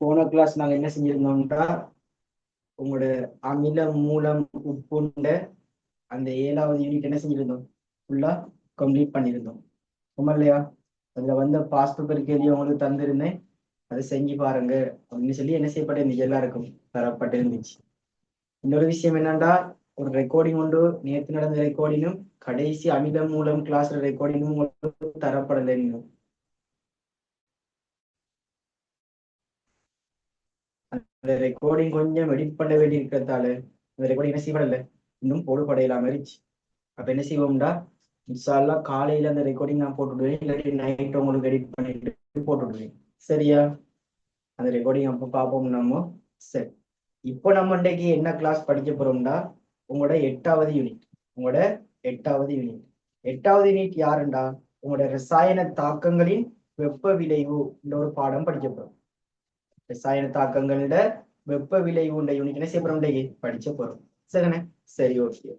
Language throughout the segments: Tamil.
போன கிளாஸ் நாங்க என்ன செஞ்சிருந்தோம்னா உங்களோட அமிலம் மூலம் உப்புண்ட அந்த 7வது யூனிட் என்ன செஞ்சிருந்தோம் ஃபுல்லா கம்ப்ளீட் பண்ணியிருந்தோம். சும்மா இல்லையா? அதுல வந்த பாஸ்ட் பேப்பர் கேள்வி உங்களுக்கு தந்திருந்தேன், அதை செஞ்சு பாருங்க அப்படின்னு சொல்லி என்ன செய்யப்பட்டிருந்துச்சு, எல்லாருக்கும் தரப்பட்டிருந்துச்சு. இன்னொரு விஷயம் என்னன்னா, ஒரு ரெக்கார்டிங் உண்டு, நேற்று நடந்த ரெக்கார்டிங்கும் கடைசி அமிலம் மூலம் கிளாஸ் ரெக்கார்டிங்கும் உங்களுக்கு தரப்படலை. அந்த ரெக்கார்டிங் கொஞ்சம் எடிட் பண்ண வேண்டி இருக்கிறதால அந்த ரெக்கார்டிங் என்ன செய்யப்படல, இன்னும் போடுபடையிலாம இருந்துச்சு. அப்ப என்ன செய்வோம்டா, இன்ஷால்லா காலையில அந்த ரெக்கார்டிங் நான் போட்டுடுவேன், இல்லாட்டி நைட் உங்களுக்கு எடிட் பண்ணிட்டு போட்டுடுவேன். சரியா? அந்த ரெக்கார்டிங் அப்போ பார்ப்போம் நம்ம. சரி, இப்போ நம்ம இன்றைக்கு என்ன கிளாஸ் படிக்க போறோம்டா, உங்களோட 8வது யூனிட். உங்களோட 8வது யூனிட் 8வது யூனிட் யாருண்டா, உங்களோட ரசாயன தாக்கங்களின் வெப்ப விளைவு என்ற ஒரு பாடம் படிக்க போறோம். ரசாயன தாக்கங்களோட வெப்ப விளைவு உண்ட யூனிட் என்ன செய்ய போறோம், படிச்ச போறோம். சரிண்ணே? சரி, ஓகே.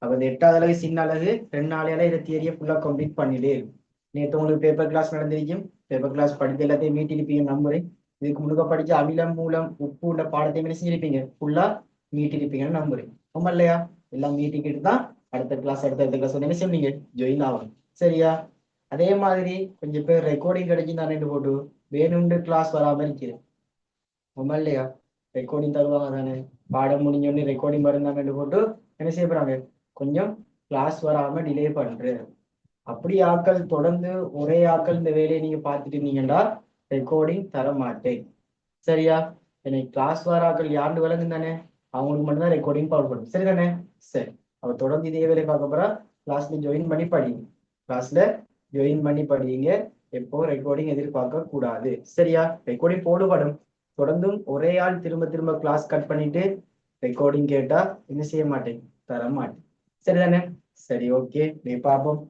அப்ப இந்த 8வது அழகு சின்ன அழகு 2 நாளையால இதை தியரியை ஃபுல்லா கம்ப்ளீட் பண்ணிட்டே இருக்கும். நேற்று உங்களுக்கு பேப்பர் கிளாஸ் நடந்திருக்கும், பேப்பர் கிளாஸ் படித்து எல்லாத்தையும் மீட்டிருப்பீங்க நம்புறேன். இதுக்கு முழுக்க படிச்ச அமிலம் மூலம் உப்பு உள்ள பாடத்தையும் என்ன செஞ்சிருப்பீங்க, ஃபுல்லா மீட்டிருப்பீங்கன்னு நம்புறேன். ஆமா இல்லையா? எல்லாம் மீட்டிக்கிட்டு தான் அடுத்த கிளாஸ் என்ன செய்வீங்க, ஜாயின் ஆகணும். சரியா? அதே மாதிரி கொஞ்சம் பேர் ரெக்கார்டிங் கிடைச்சு தானே போட்டு வேணும்னு கிளாஸ் வராம இருக்கிறேன். ஆமா இல்லையா? ரெக்கார்டிங் தருவாங்க தானே, பாடம் முடிஞ்சோடனே ரெக்கார்டிங் வருந்தாங்கன்னு போட்டு என்ன செய்ய போறாங்க, கொஞ்சம் கிளாஸ் வராம டிலே பண்றேன். அப்படி ஆக்கள் தொடர்ந்து ஒரே ஆக்கள் இந்த வேலையை நீங்க பார்த்துட்டு இருந்தீங்கன்னா ரெக்கார்டிங் தர மாட்டேன். சரியா? எனக்கு கிளாஸ் வர ஆக்கள் யாருன்னு விளங்கும் தானே, அவங்களுக்கு மட்டும்தான் ரெக்கார்டிங் பவர் பண்ணும். சரி தானே? சரி, அவ தொடர்ந்து இதே வேலையை பார்க்க போறா. கிளாஸ்ல ஜாயின் பண்ணி படிங்க, கிளாஸ்ல ஜாயின் பண்ணி படிங்க. எப்போ ரெக்கார்டிங் எதிர்பார்க்க கூடாது. சரியா? ரெக்கார்டிங் போடுபடும். தொடர்ந்தும் ஒரே ஆள் திரும்ப திரும்ப கிளாஸ் கட் பண்ணிட்டு ரெக்கார்டிங் கேட்டா என்ன செய்ய மாட்டேன், தர மாட்டேன். சரிதானே? சரி, ஓகே. பார்ப்போம்.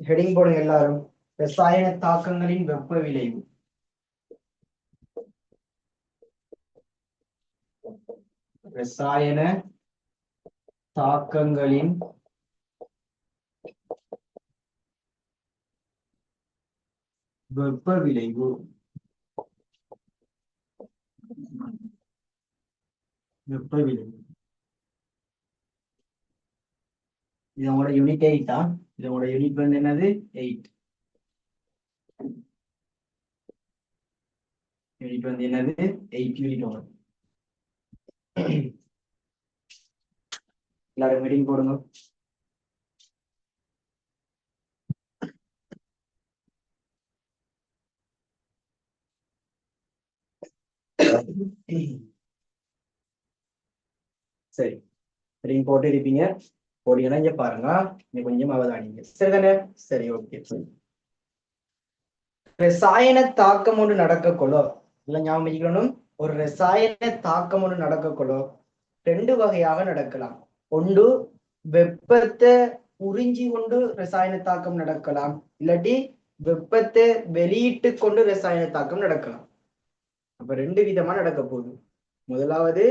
ஹெடிங் போடுங்க எல்லாரும். ரசாயன தாக்கங்களின் வெப்ப விளைவு. ரசாயன தாக்கங்களின் வெப்ப விளைவு. வெப்ப விளைவு இது உங்களோட யூனிட் 8. இது உங்களோட யூனிட் வந்து என்னது, 8. யூனிட் வந்து என்னது, 8 யூனிட். உங்களுக்கு எல்லாரும் ஹெடிங் போடுங்க. சரி, ஹெடிங் போட்டு இருப்பீங்க. போட்டீங்கன்னா இங்க பாருங்க, நீ கொஞ்சம் அவதானிங்க. சரிதானே? சரி, ஓகே. ரசாயன தாக்கம் ஒன்று நடக்கக்கொள்ளோ, இல்ல ஞாபகம் வச்சுக்கணும். ஒரு ரசாயன தாக்கம் ஒன்று நடக்கக்கொள்ளோ 2 வகையாக நடக்கலாம். ஒன்று வெப்பத்தை உறிஞ்சி கொண்டு ரசாயன தாக்கம் நடக்கலாம், இல்லாட்டி வெப்பத்தை வெளியிட்டு கொண்டு ரசாயன தாக்கம் நடக்கலாம். அப்ப 2 விதமா நடக்க போகுது. முதலாவது,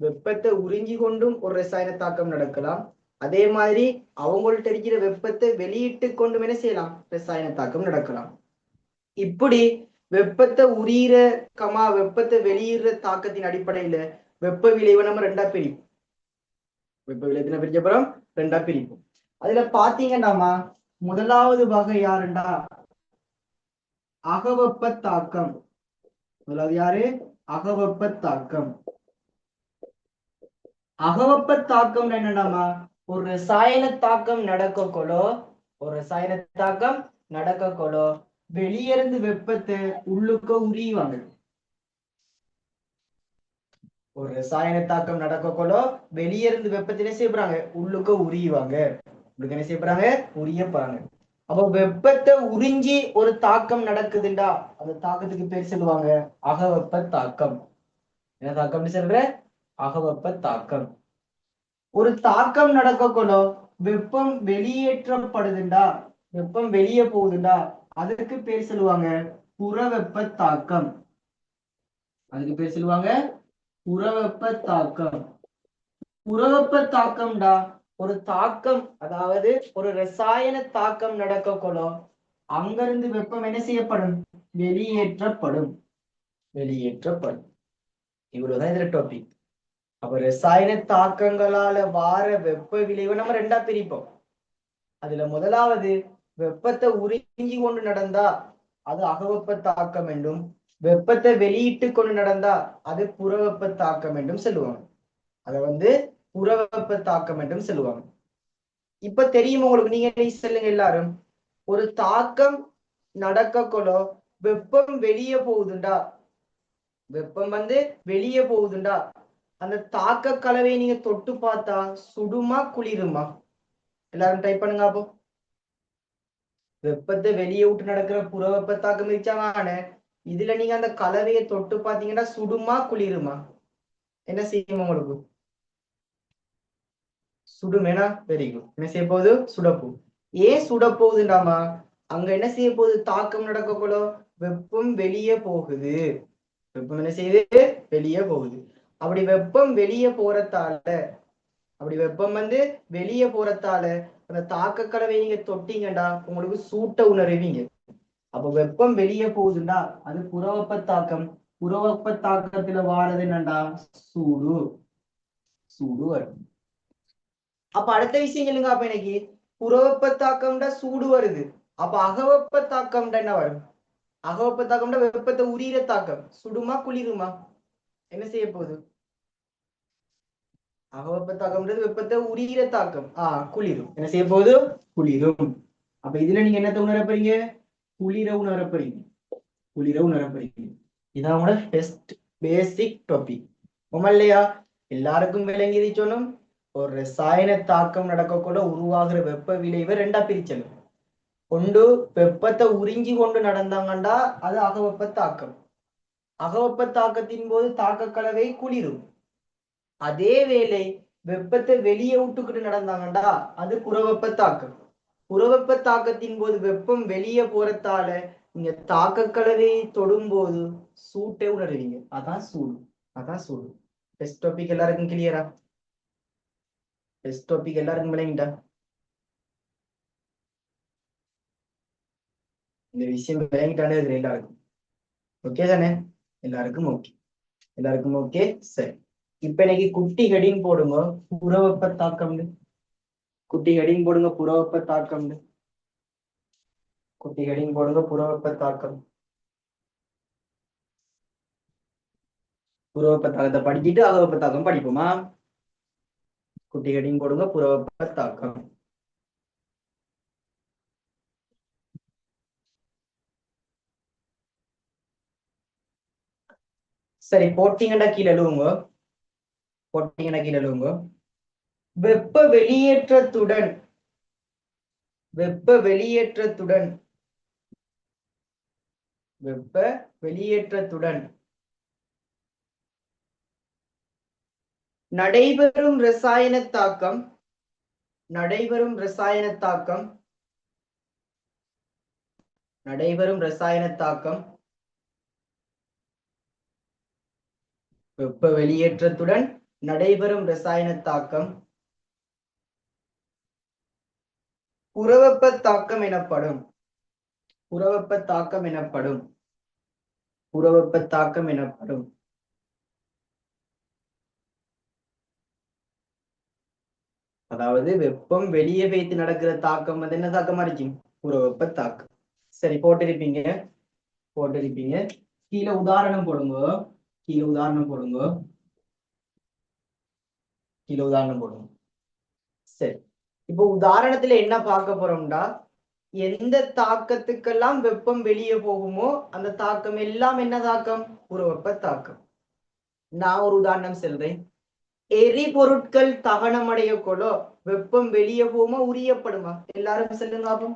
வெப்பத்தை உறிஞ்சி கொண்டும் ஒரு ரசாயன தாக்கம் நடக்கலாம். அதே மாதிரி அவங்கள்ட்ட இருக்கிற வெப்பத்தை வெளியிட்டு கொண்டும் என்ன செய்யலாம், ரசாயன தாக்கம் நடக்கலாம். இப்படி வெப்பத்தை உரியிற வெப்பத்தை வெளியிடுற தாக்கத்தின் அடிப்படையில வெப்ப விளைவை நம்ம 2ஆ பிரிப்போம். வெப்ப விளையத்தின பிரிச்ச அப்புறம் 2ஆ பிரிப்போம். அதுல பாத்தீங்கன்னா முதலாவது வகை யாருண்டா, அகவெப்ப தாக்கம். முதலாவது யாரு, அகவெப்ப தாக்கம். அகவெப்ப தாக்கம் என்னடாமா, ஒரு ரசாயன தாக்கம் நடக்கக்கொள்ளோ, ஒரு ரசாயன தாக்கம் நடக்கக்கொள்ளோ வெளியிருந்து வெப்பத்தை உள்ளுக்க உரியுவாங்க. ஒரு ரசாயன தாக்கம் நடக்கக்கொள்ளோ வெளியிருந்து வெப்பத்திலே செய்யப்படுறாங்க, உள்ளுக்க உரியுவாங்க. உள்ளுக்க என்ன செய்யப்படுறாங்க, உரிய போறாங்க. அப்போ வெப்பத்தை உறிஞ்சி ஒரு தாக்கம் நடக்குதுண்டா, அந்த தாக்கத்துக்கு பேர் சொல்லுவாங்க அகவெப்ப தாக்கம். என்ன தாக்கம்னு சொல்ற, அகவெப்ப தாக்கம். ஒரு தாக்கம் நடக்கக்கொள்ளோ வெப்பம் வெளியேற்றப்படுதுண்டா, வெப்பம் வெளியே போகுதுண்டா, அதுக்கு பேர் சொல்லுவாங்க புறவெப்ப தாக்கம். அதுக்கு பேர் சொல்லுவாங்க புறவெப்ப தாக்கம். புறவெப்ப தாக்கம்டா, ஒரு தாக்கம், அதாவது ஒரு ரசாயன தாக்கம் நடக்கக்கொள்ளோ அங்கிருந்து வெப்பம் என்ன செய்யப்படும், வெளியேற்றப்படும். வெளியேற்றப்படும். இவ்வளவுதான் இதுல டாபிக். அப்ப ரசாயன தாக்கங்களால வார வெப்ப விளைவை நம்ம ரெண்டா பிரிப்போம். அதுல முதலாவது வெப்பத்தை உறிஞ்சி கொண்டு நடந்தா அது அகவெப்ப தாக்கம் என்றும், வெப்பத்தை வெளியிட்டு கொண்டு நடந்தா அது புறவெப்ப தாக்கம் என்றும் சொல்லுவாங்க. அதை புறவெப்ப தாக்கம் என்றும் சொல்லுவாங்க. இப்ப தெரியும் உங்களுக்கு, நீங்க சொல்லுங்க எல்லாரும். ஒரு தாக்கம் நடக்கக்கொள்ள வெப்பம் வெளியே போகுதுண்டா, வெப்பம் வெளியே போகுதுண்டா, அந்த தாக்க கலவையை நீங்க தொட்டு பார்த்தா சுடுமா குளிருமா? எல்லாரும் டைப் பண்ணுங்க அப்போ. வெப்பத்தை வெளியே விட்டு நடக்கிற புற வெப்ப தாக்கம் இருச்சாங்க, இதுல நீங்க அந்த கலவையை தொட்டு பார்த்தீங்கன்னா சுடுமா குளிருமா? என்ன செய்யும் உங்களுக்கு? சுடுமேனா? Very good. என்ன செய்ய போகுது? சுடப்போ. ஏன் சுட போகுதுண்டாமா? அங்க என்ன செய்ய போகுது? தாக்கம் நடக்கக்கூட வெப்பம் வெளியே போகுது. வெப்பம் என்ன செய்யுது? வெளியே போகுது. அப்படி வெப்பம் வெளியே போறதால வெளியே போறதால அந்த தாக்க கலவை நீங்க தொட்டீங்கடா உங்களுக்கு சூட்ட உணர்வீங்க. அப்ப வெப்பம் வெளியே போகுதுண்டா அது புறவெப்ப தாக்கம். புறவெப்ப தாக்கத்துல வாரது என்னண்டா? சூடு. சூடு வரும். அப்ப அடுத்த விஷயம் சொல்லுங்க. அப்ப இன்னைக்கு புறவெப்ப தாக்கம்டா சூடு வருது. அப்ப அகவெப்ப தாக்கம்டா என்ன வரும்? அகவெப்ப தாக்கம்டா வெப்பத்தை உரியிற தாக்கம். சுடுமா குளிருமா? என்ன செய்ய போகுது? அகவெப்ப தாக்கம்ன்றது வெப்பத்தை உரியிற தாக்கம். குளிரும். என்ன செய்ய போகுது? குளிரும். அப்ப இதுல நீங்க என்னத்தை உணரப்படுறீங்க? குளிர உணரப்படுறீங்க. குளிர உணரப்படுறீங்க. இதான் உங்களோட ஃபர்ஸ்ட் பேசிக் டாபிக். இல்லையா? எல்லாருக்கும் விளங்கி சொன்னும். ஒரு ரசாயன தாக்கம் நடக்கக்கூட உருவாகிற வெப்ப விளைவை ரெண்டா பிரிச்சணும். கொண்டு வெப்பத்தை உறிஞ்சி கொண்டு நடந்தாங்கண்டா அது அகவெப்ப தாக்கம். அகவெப்ப தாக்கத்தின் போது தாக்க கலவை குளிரும். அதே வேளை வெப்பத்தை வெளியே விட்டுக்கிட்டு நடந்தாங்கண்டா அது புறவெப்ப தாக்கம். புறவெப்ப தாக்கத்தின் போது வெப்பம் வெளியே போறதால நீங்க தாக்க கலவையை தொடும்போது சூட்டை உணர்வீங்க. அதான் சூடு. அதான் சூடு. டெஸ்ட் டாபிக் எல்லாருக்கும் கிளியரா? டெஸ்ட் டாபிக் எல்லாருக்கும் விளங்கிட்டா? இந்த விஷயம் விளங்கிட்டானே இது எல்லாருக்கும் ஓகே தானே? எல்லாருக்கும் ஓகே. எல்லாருக்கும் ஓகே. சரி, இப்ப இன்னைக்கு குட்டி ஹெடிங் போடுங்க புறவெப்ப தாக்கம்னு. குட்டி ஹெடிங் போடுங்க புறவெப்ப தாக்கம்னு. குட்டி ஹெடிங் போடுங்க புறவெப்ப தாக்கம். புறவெப்ப தாக்கத்தை படிச்சுட்டு அகவெப்ப தாக்கம் படிப்போமா? குட்டி ஹெடிங் போடுங்க புறவெப்ப தாக்கம். சரி, போட்டீங்கன்னா கீழே எழுவுங்க. போட்டீங்கன்னா கீழே எழுவுங்க. வெப்ப வெளியேற்றத்துடன் வெப்ப வெளியேற்றத்துடன் வெப்ப வெளியேற்றத்துடன் நடைபெறும் ரசாயன தாக்கம் நடைபெறும் ரசாயன தாக்கம் நடைபெறும் ரசாயன தாக்கம் வெப்ப வெளியேற்றத்துடன் நடைபெறும் ரசாயன தாக்கம் புறவெப்ப தாக்கம் எனப்படும். புறவெப்ப தாக்கம் எனப்படும். புறவெப்ப தாக்கம் எனப்படும். அதாவது வெப்பம் வெளியே வைத்து நடக்கிற தாக்கம் என்ன தாக்கமா இருக்கும்? புறவெப்ப தாக்கம். சரி, போட்டிருப்பீங்க. கீழே உதாரணம் போடுங்க. கீழே உதாரணம் போடுங்க. சரி, இப்போ உதாரணத்துல என்ன பார்க்க போறோம்டா, எந்த தாக்கத்துக்கெல்லாம் வெப்பம் வெளியே போகுமோ அந்த தாக்கம் எல்லாம் என்ன தாக்கம்? புறவெப்ப தாக்கம். நான் ஒரு உதாரணம் சொல்றேன். எரிபொருட்கள் தகனம் அடைய கொள்ள வெப்பம் வெளியே போகுமா உரியப்படுமா? எல்லாரும் சொல்லுங்க அப்போ.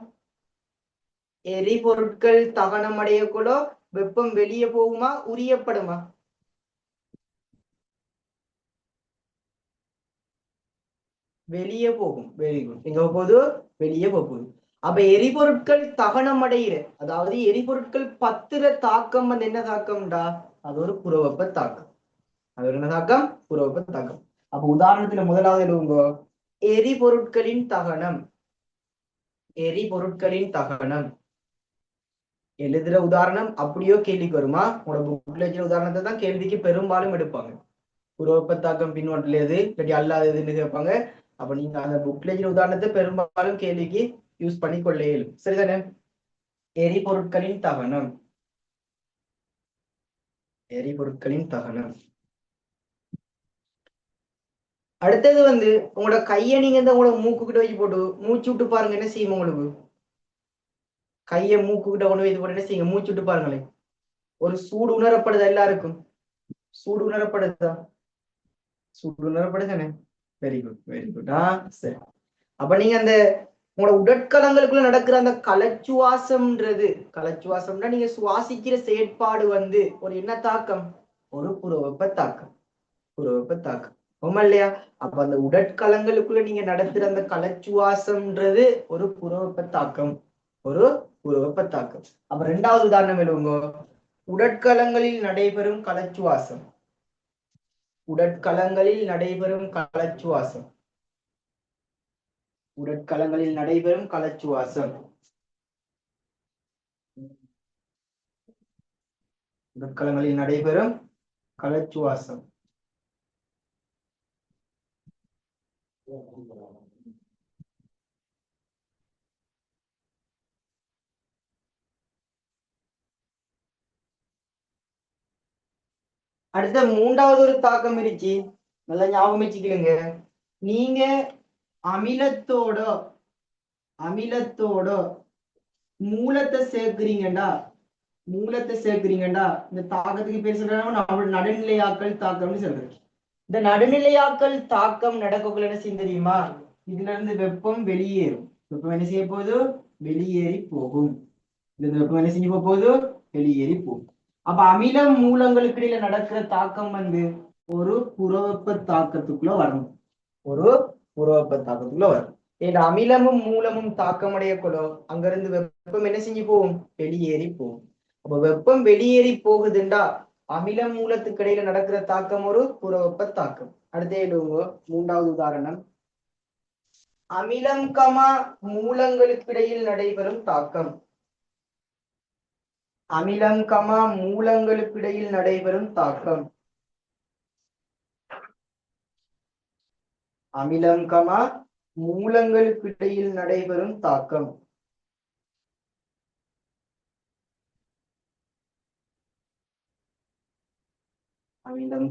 எரிபொருட்கள் தகனம் அடைய கொள்ள வெப்பம் வெளியே போகுமா உரியப்படுமா? வெளியே போகும். Very good. எங்க போகுது? வெளியே போகுது. அப்ப எரிபொருட்கள் தகனம் அடைகிற, அதாவது எரிபொருட்கள் பத்திர தாக்கம் என்ன தாக்கம்டா? அது ஒரு புறவெப்ப தாக்கம். அது ஒரு என்ன தாக்கம்? புறவெப்ப தாக்கம். அப்ப உதாரணத்துல முதலாவது எழுவுங்க. எரிபொருட்களின் தகனம். எரிபொருட்களின் தகனம் எழுதுற உதாரணம் அப்படியோ கேள்விக்கு வருமா? உங்களோட புக்ல வச்சுற உதாரணத்தை தான் கேள்விக்கு பெரும்பாலும் எடுப்பாங்க. புறவெப்பத்தாக்கம் பின்னோட்டல் எது இல்லாட்டி அல்லாததுன்னு கேட்பாங்க. அப்ப நீங்க அந்த புக்ல வச்சுற உதாரணத்தை பெரும்பாலும் கேள்விக்கு யூஸ் பண்ணி கொள்ள இயலும். சரிதானே? எரிபொருட்களின் தகனம். எரிபொருட்களின் தகனம். அடுத்தது உங்களோட கையை நீங்க உங்களோட மூக்கு கிட்ட வச்சு போட்டு மூச்சு விட்டு பாருங்க, என்ன செய்யும் உங்களுக்கு? கையை மூக்கு கிட்ட கொண்டு வைத்து போட்டு என்ன செய்யுங்க, மூச்சு விட்டு பாருங்களேன். ஒரு சூடு உணரப்படுதா? எல்லாருக்கும் சூடு உணரப்படுதா? சூடு உணரப்படுதானே? Very good, very good. சரி. அப்ப நீங்க அந்த உங்களோட உடற்கலங்களுக்குள்ள நடக்கிற அந்த கலச்சுவாசம்னா நீங்க சுவாசிக்கிற செயற்பாடு ஒரு என்ன தாக்கம்? ஒரு புறவெப்ப தாக்கம். புறவெப்ப தாக்கம் ஆமா இல்லையா? அப்ப அந்த உடற்கலங்களுக்குள்ள நீங்க நடத்துற அந்த கலச்சுவாசம்ன்றது ஒரு புறவெப்ப தாக்கம். ஒரு புறவெப்ப தாக்கம். அப்ப ரெண்டாவது உதாரணம் எழுவுங்க. உடற்கலங்களில் நடைபெறும் கலச்சுவாசம். உடற்கலங்களில் நடைபெறும் கலச்சுவாசம். உடற்கலங்களில் நடைபெறும் கலச்சுவாசம். உடற்கலங்களில் நடைபெறும் கலச்சுவாசம். அடுத்த மூன்றாவது ஒரு தாக்கம் இருந்துச்சு, நல்லா ஞாபகம் வச்சுக்கலுங்க. நீங்க அமிலத்தோட மூலத்தை சேர்க்கிறீங்கடா, இந்த தாக்கத்துக்கு பேர் சொல்றாங்க நடுநிலையாக்கல் தாக்கம்னு சொல்றேன். இந்த நடுநிலையாக்கல் தாக்கம் நடக்கக்குள்ள என்ன செய்யும் தெரியுமா? இதுல இருந்து வெப்பம் வெளியேறும். வெப்பம் என்ன செய்ய போகுது? வெளியேறி போகும். இந்த வெப்பம் என்ன செஞ்சு போகுது? வெளியேறி போகும். அப்ப அமிலம் மூலங்களுக்கு இடையில நடக்கிற தாக்கம் ஒரு புறவெப்ப தாக்கத்துக்குள்ள வரணும். ஒரு புறவெப்ப தாக்கத்துக்குள்ள வரும். ஏன்னா அமிலமும் மூலமும் தாக்கம் அடையக்கூடோ அங்கிருந்து வெப்பம் என்ன செஞ்சு போகும்? வெளியேறி போகும். அப்ப வெப்பம் வெளியேறி போகுதுண்டா அமிலம் மூலத்துக்கு இடையில நடக்கிற தாக்கம் ஒரு புறவெப்ப தாக்கம். அடுத்த எழுவுங்க மூன்றாவது உதாரணம். அமிலம் மூலங்களுக்கு இடையில் நடைபெறும் தாக்கம். அமிலம் மூலங்களுக்கு இடையில் நடைபெறும் தாக்கம். அமிலம் மூலங்களுக்கு இடையில் நடைபெறும் தாக்கம். அமிலம்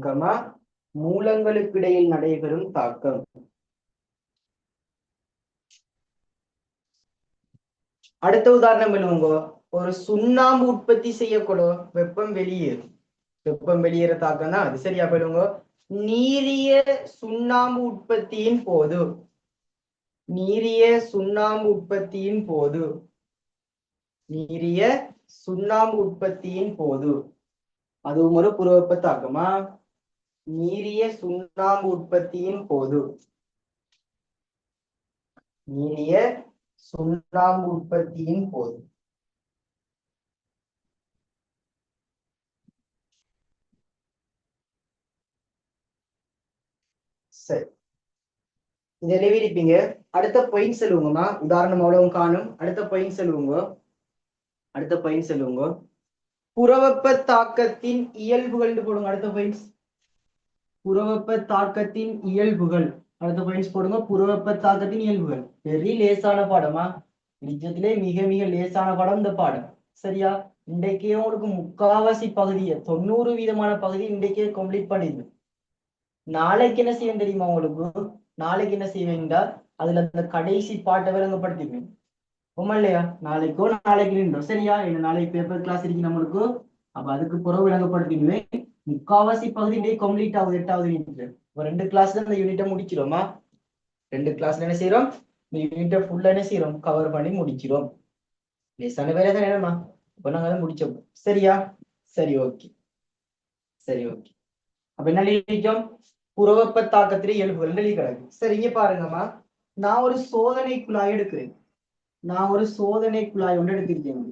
மூலங்களுக்கு இடையில் நடைபெறும் தாக்கம். அடுத்த உதாரணம் எழுவுங்க. ஒரு சுண்ணாம்பு உற்பத்தி செய்யக்கூடும் வெப்பம் வெளியேறும். வெப்பம் வெளியேற தாக்கம் தான் அது. சரியா போயிடுங்க. நீரிய சுண்ணாம்பு உற்பத்தியின் போது நீரிய சுண்ணாம்பு உற்பத்தியின் போது நீரிய சுண்ணாம்பு உற்பத்தியின் போது அதுவும் ஒரு புறவெப்ப தாக்கமா? நீரிய சுண்ணாம்பு உற்பத்தியின் போது நீரிய சுண்ணாம்பு உற்பத்தியின் போது சரி, இதை எழுதிருப்பீங்க. அடுத்த பாயிண்ட் சொல்லுவோங்கம்மா. உதாரணம் அவ்வளவு காணும். அடுத்த பாயிண்ட் சொல்லுவோங்க. புறவெப்ப தாக்கத்தின் இயல்புகள் போடுங்க. அடுத்த பாயிண்ட்ஸ் புறவெப்ப தாக்கத்தின் இயல்புகள். அடுத்த பாயிண்ட்ஸ் போடுங்க. புறவெப்ப தாக்கத்தின் இயல்புகள். வெரி லேசான பாடமா? நிஜத்திலே மிக மிக லேசான பாடம் இந்த பாடம். சரியா? இன்றைக்கே உங்களுக்கு முக்காவாசி பகுதியை 90% பகுதி இன்றைக்கே கம்ப்ளீட் பண்ணிடு. நாளைக்கு என்ன செய்வேன் தெரியுமா உங்களுக்கு? நாளைக்கு என்ன செய்வேன்டா அதுல அந்த கடைசி பாட்டை விளங்கப்படுத்திப்பேன். உண்மை இல்லையா? நாளைக்கு நின்றோம். சரியா? என்ன நாளைக்கு பேப்பர் கிளாஸ் இருக்கு நம்மளுக்கு. அப்ப அதுக்கு புறவு விளங்கப்படுத்திடுவேன். முக்காவாசி பகுதி டே கம்ப்ளீட் ஆகுது 8வது யூனிட்ல. இப்போ 2 கிளாஸ்ல இந்த யூனிட்டை முடிச்சிரோமா? 2 கிளாஸ்ல என்ன செய்யறோம்? இந்த யூனிட்டை ஃபுல்லா என்ன செய்யறோம்? கவர் பண்ணி முடிச்சிரும். லேசான வேலை தான் என்னமா? இப்ப நாங்க அதை முடிச்சோம். சரியா? சரி, ஓகே. அப்ப என்ன எழுதிட்டோம்? புறவெப்ப தாக்கத்திலே இயல்புகள் எழுதி கிடக்கு. சரி, இங்க பாருங்கம்மா. நான் ஒரு சோதனை குழாய் எடுக்கிறேன். ஒரு சோதனை குழாய் ஒன்று எடுத்திருக்கேன்.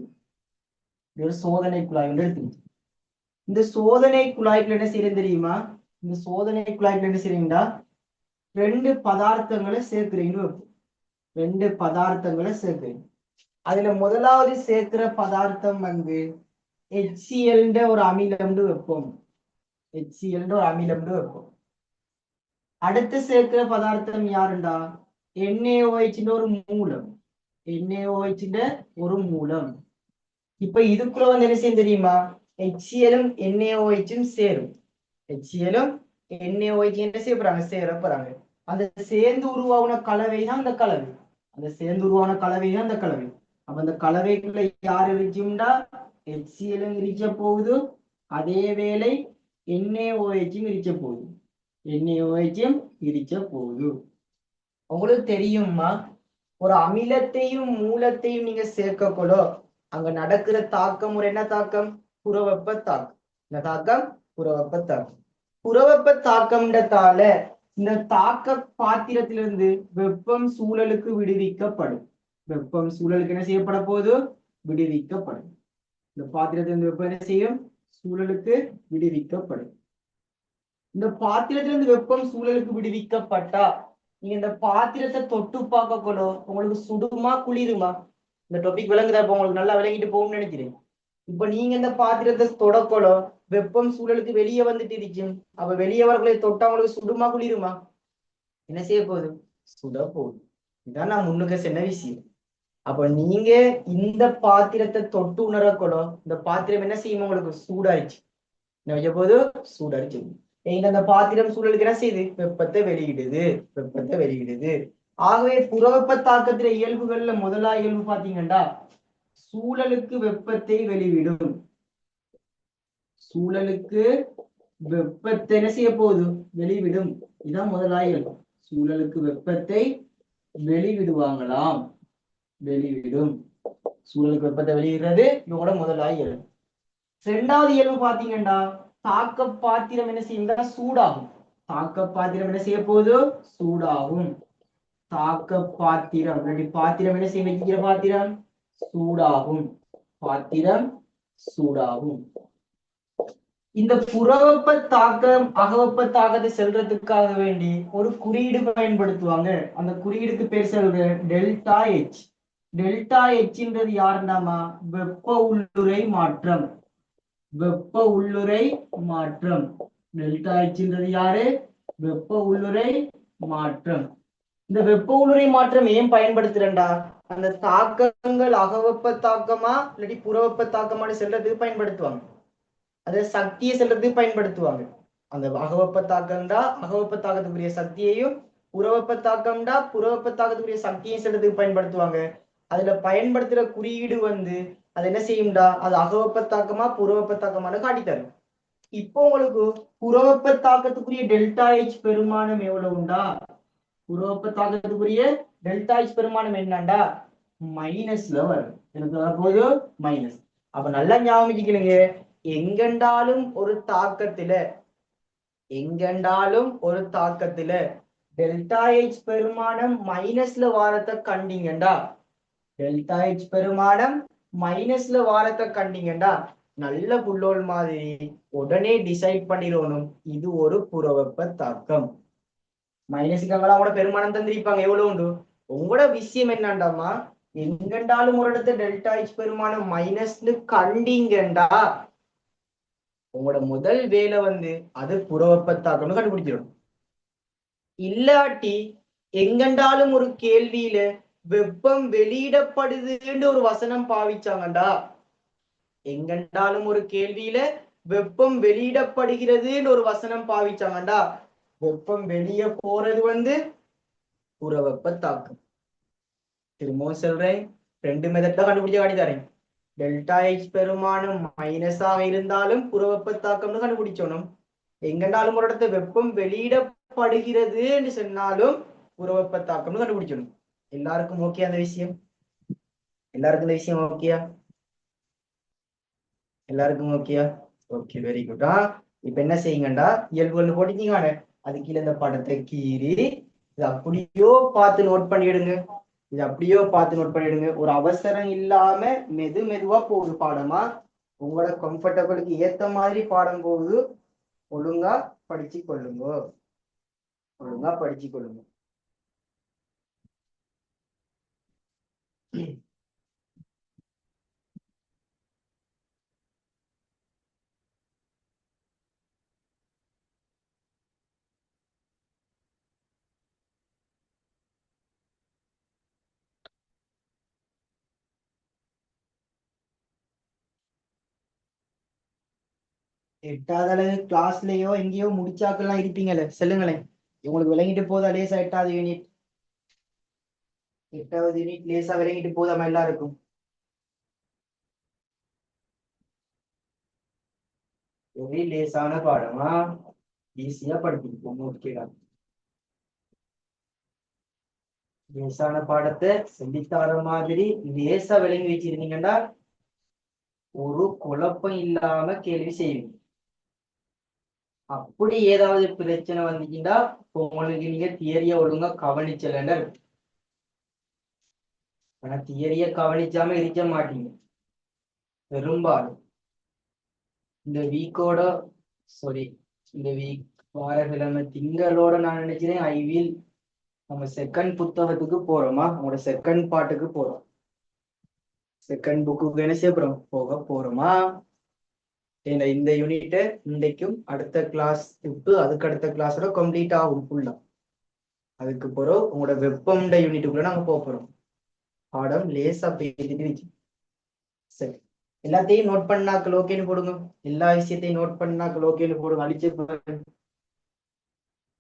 இந்த சோதனை குழாய்க்குள்ள என்ன செய்யறேன் தெரியுமா? இந்த சோதனை குழாய்க்குள்ள என்ன செய்றீங்களா? 2 பதார்த்தங்களை சேர்க்கிறீங்க. 2 பதார்த்தங்களை சேர்க்கிறீங்க. அதுல முதலாவது சேர்க்கிற பதார்த்தம் வந்து HCl ஒரு அமிலம்னு வைப்போம். HCl ஒரு அமிலம்னு வைப்போம். அடுத்து சேர்க்கிற பதார்த்தம் யாருண்டா NaOH ஒரு மூலம். NaOH ஒரு மூலம். இப்ப இதுக்குள்ள வந்து என்ன செய்யும் தெரியுமா? HCl NaOH சேரும். HCl NaOH என்ன செய்ய போறாங்க? சேர போறாங்க. அந்த சேர்ந்து உருவான கலவை தான் அந்த கலவை. அந்த சேர்ந்து உருவான கலவை தான் அந்த கலவை. அப்ப அந்த கலவைக்குள்ள யார் இருக்கும்டா HCl இருக்க போகுது. அதே வேளை NaOH இருக்க போகுது. NaOH இருக்க போகுது. உங்களுக்கு தெரியுமா? ஒரு அமிலத்தையும் மூலத்தையும் நீங்க சேர்க்கக்கூட அங்க நடக்கிற தாக்கம் ஒரு என்ன தாக்கம்? புறவெப்ப தாக்கம். இந்த தாக்கம் புறவெப்ப தாக்கம். புறவெப்ப தாக்கம்ன்றதால இந்த தாக்க பாத்திரத்திலிருந்து வெப்பம் சூழலுக்கு விடுவிக்கப்படும். வெப்பம் சூழலுக்கு என்ன செய்யப்பட போகுது? விடுவிக்கப்படும். இந்த பாத்திரத்திலிருந்து வெப்பம் என்ன செய்யும்? சூழலுக்கு விடுவிக்கப்படும். இந்த பாத்திரத்திலிருந்து வெப்பம் சூழலுக்கு விடுவிக்கப்பட்டா நீங்க இந்த பாத்திரத்தை தொட்டு பார்க்கக்கூட உங்களுக்கு சுடுமா குளிருமா? இந்த டாபிக் விளங்குதா? இப்ப உங்களுக்கு நல்லா விளங்கிட்டு போகும்னு நினைக்கிறேன். இப்ப நீங்க இந்த பாத்திரத்தை தொடக்கூட வெப்பம் சூழலுக்கு வெளியே வந்துட்டு இருக்கும். அப்ப வெளியே வரக்குள்ள தொட்டா உங்களுக்கு சுடுமா குளிருமா? என்ன செய்ய போகுது? சுட போகுது. இதான் நான் முன்னுக்கு சொன்ன விஷயம். அப்ப நீங்க இந்த பாத்திரத்தை தொட்டு உணரக்கூட இந்த பாத்திரம் என்ன செய்யும்? உங்களுக்கு சூடாயிடுச்சு. என்ன வைக்க போது? சூடாயிடுச்சு. அந்த பாத்திரம் சூழலுக்கு என்ன செய்யுது? வெப்பத்தை வெளியிடுது. வெப்பத்தை வெளியிடுது. ஆகவே புறவெப்ப தாக்கத்துல இயல்புகள்ல முதலா இயல்பு பாத்தீங்கன்னா சூழலுக்கு வெப்பத்தை வெளிவிடும். சூழலுக்கு வெப்பத்தை என்ன செய்ய போகுது? வெளிவிடும். இதான் முதலா இயல்பு. சூழலுக்கு வெப்பத்தை வெளிவிடுவாங்களாம். வெளிவிடும். சூழலுக்கு வெப்பத்தை வெளியிடுறது இவங்களோட முதலா இயல்பு. இரண்டாவது இயல்பு பாத்தீங்கன்னா தாக்க பாத்திரம் என்ன செய்யுங்க? சூடாகும். தாக்க பாத்திரம் என்ன செய்ய போகுது? சூடாகும். தாக்க பாத்திரம் பாத்திரம் என்ன செய்ய? வைக்கிற பாத்திரம் சூடாகும். பாத்திரம் சூடாகும். இந்த புறவெப்ப தாக்கம் அகவெப்ப தாக்கத்தை செல்றதுக்காக வேண்டி ஒரு குறியீடு பயன்படுத்துவாங்க. அந்த குறியீடுக்கு பேர் சொல்றது டெல்டா H. டெல்டா Hன்றது யாருன்னாமா வெப்ப உள்ளுறை மாற்றம். வெப்ப உள்ளுறை மாற்றம். டெல்டா Hன்றது யாரு? வெப்ப உள்ளுறை மாற்றம். இந்த வெப்ப உள்ளுறை மாற்றம் ஏன் பயன்படுத்துறேன்டா? அந்த தாக்கங்கள் அகவெப்ப தாக்கமா இல்லாட்டி புறவெப்ப தாக்கமானு செல்றதுக்கு பயன்படுத்துவாங்க. அதை சக்தியை செல்றதுக்கு பயன்படுத்துவாங்க. அந்த அகவெப்ப தாக்கம்டா அகவெப்ப தாக்கத்துக்குரிய சக்தியையும், புறவெப்ப தாக்கம்டா புறவெப்ப தாக்கத்துக்குரிய சக்தியையும் செல்றதுக்கு பயன்படுத்துவாங்க. அதுல பயன்படுத்துற குறியீடு வந்து அது என்ன செய்யும்டா? அது அகவெப்ப தாக்கமா புறவெப்ப தாக்கமானு காட்டித்தரும். இப்போ உங்களுக்கு புறவெப்ப தாக்கத்துக்குரிய டெல்டா H பெருமானம் எவ்வளவுண்டா? புறவெப்ப தாக்கத்துக்குரிய டெல்டா H பெருமானம் என்னண்டா? மைனஸ்ல வரும். எனக்கு வரப்போது மைனஸ். அப்ப நல்லா ஞாபகம் வச்சுக்கணுங்க. எங்கெண்டாலும் ஒரு தாக்கத்துல டெல்டா H பெருமானம் மைனஸ்ல வாரத்தை கண்டீங்கண்டா, டெல்டா H பெருமானம் மைனஸ்ல வாரத்தை கண்டீங்கண்டா நல்ல புள்ளோல் மாதிரி உடனே டிசைட் பண்ணிடணும் இது ஒரு புறவெப்ப தாக்கம். மைனஸுக்கு கூட பெருமானம் தந்திருப்பாங்க எவ்வளவு உண்டு. உங்களோட விஷயம் என்னண்டாமா எங்கெண்டாலும் ஒரு இடத்துல டெல்டா H பெருமானம் மைனஸ்னு கண்டீங்கண்டா உங்களோட முதல் வேலை வந்து அது புறவெப்ப தாக்கம்னு கண்டுபிடிச்சிடணும். இல்லாட்டி எங்கெண்டாலும் ஒரு கேள்வியில வெப்பம் வெளியிடப்படுதுன்னு ஒரு வசனம் பாவிச்சாங்கண்டா, எங்கெண்டாலும் ஒரு கேள்வியில வெப்பம் வெளியிடப்படுகிறதுன்னு ஒரு வசனம் பாவிச்சாங்கண்டா வெப்பம் வெளியே போறது வந்து புறவெப்ப தாக்கம். திரும்பவும் சொல்றேன், ரெண்டு மெத்தட்ல கண்டுபிடிச்ச காட்டி தரேன். டெல்டா H பெருமானம் மைனஸாக இருந்தாலும் புறவெப்ப தாக்கம்னு கண்டுபிடிச்சோம். எங்கெண்டாலும் ஒரு இடத்துல வெப்பம் வெளியிடப்படுகிறதுன்னு சொன்னாலும் புறவெப்ப தாக்கம்னு கண்டுபிடிச்சணும். எல்லாருக்கும் ஓகே அந்த விஷயம்? எல்லாருக்கும் இந்த விஷயம் ஓகேயா? எல்லாருக்கும் ஓகேயா? Okay, very good. இப்ப என்ன செய்யுங்கண்டா இயல்புகள் போட்டீங்க. அது கீழே இந்த படத்தை கீறி இது அப்படியோ பார்த்து நோட் பண்ணிடுங்க. இது அப்படியோ பார்த்து நோட் பண்ணிடுங்க. ஒரு அவசரம் இல்லாம மெதுவா போகுது பாடமா. உங்களோட கம்ஃபர்டபுளுக்கு ஏத்த மாதிரி பாடம் போகுது. ஒழுங்கா படிச்சு கொள்ளுங்க. ஒழுங்கா படிச்சு கொள்ளுங்க. எட்டாவது அளவு கிளாஸ்லயோ எங்கேயோ முடிச்சாக்கெல்லாம் இருப்பீங்கல்ல, சொல்லுங்களேன். உங்களுக்கு விளங்கிட்டு போதா லேசா எட்டாவது யூனிட்? எட்டாவது யூனிட் லேசா விளங்கிட்டு போதாம எல்லாருக்கும்? ஒரே லேசான பாடமா? ஈஸியா படிப்பிருப்போம். ஓகேடா. லேசான பாடத்தை சொல்லித்தார மாதிரி லேசா விளங்கி வச்சிருந்தீங்கன்னா ஒரு குழப்பம் இல்லாம கேள்வி செய்வீங்க. அப்படி ஏதாவது பிரச்சனை வந்துச்சுன்னா உங்களுக்கு நீங்க தியரிய ஒழுங்கா கவனிச்சலன்னு இருக்கும். ஆனா தியரிய கவனிச்சாம இருக்க மாட்டீங்க பெரும்பாலும். இந்த வீக்கோட சாரி, இந்த வீக் வாரக்கிழமை திங்களோட நான் நினைக்கிறேன் ஐ வில் நம்ம செகண்ட் புத்தகத்துக்கு போறோமா, நம்மளோட செகண்ட் பாட்டுக்கு போறோம். செகண்ட் புக்கு என்ன செய்ய போறோம், போக போறோமா? இந்த யூனிட் இன்றைக்கும் அடுத்த கிளாஸ் விட்டு அதுக்கு அடுத்த கிளாஸோட கம்ப்ளீட் ஆகும் ஃபுல்லா. அதுக்கு போறோம் உங்களோட வெப்பம்ன்ற யூனிட்டுக்குள்ள நாங்க போறோம். பாடம் லேசா பேசிட்டு. சரி, எல்லாத்தையும் நோட் பண்ணாக்கள் ஓகேன்னு போடுங்க. எல்லா விஷயத்தையும் நோட் பண்ணாக்கள் ஓகேன்னு போடுங்க. அழிச்சு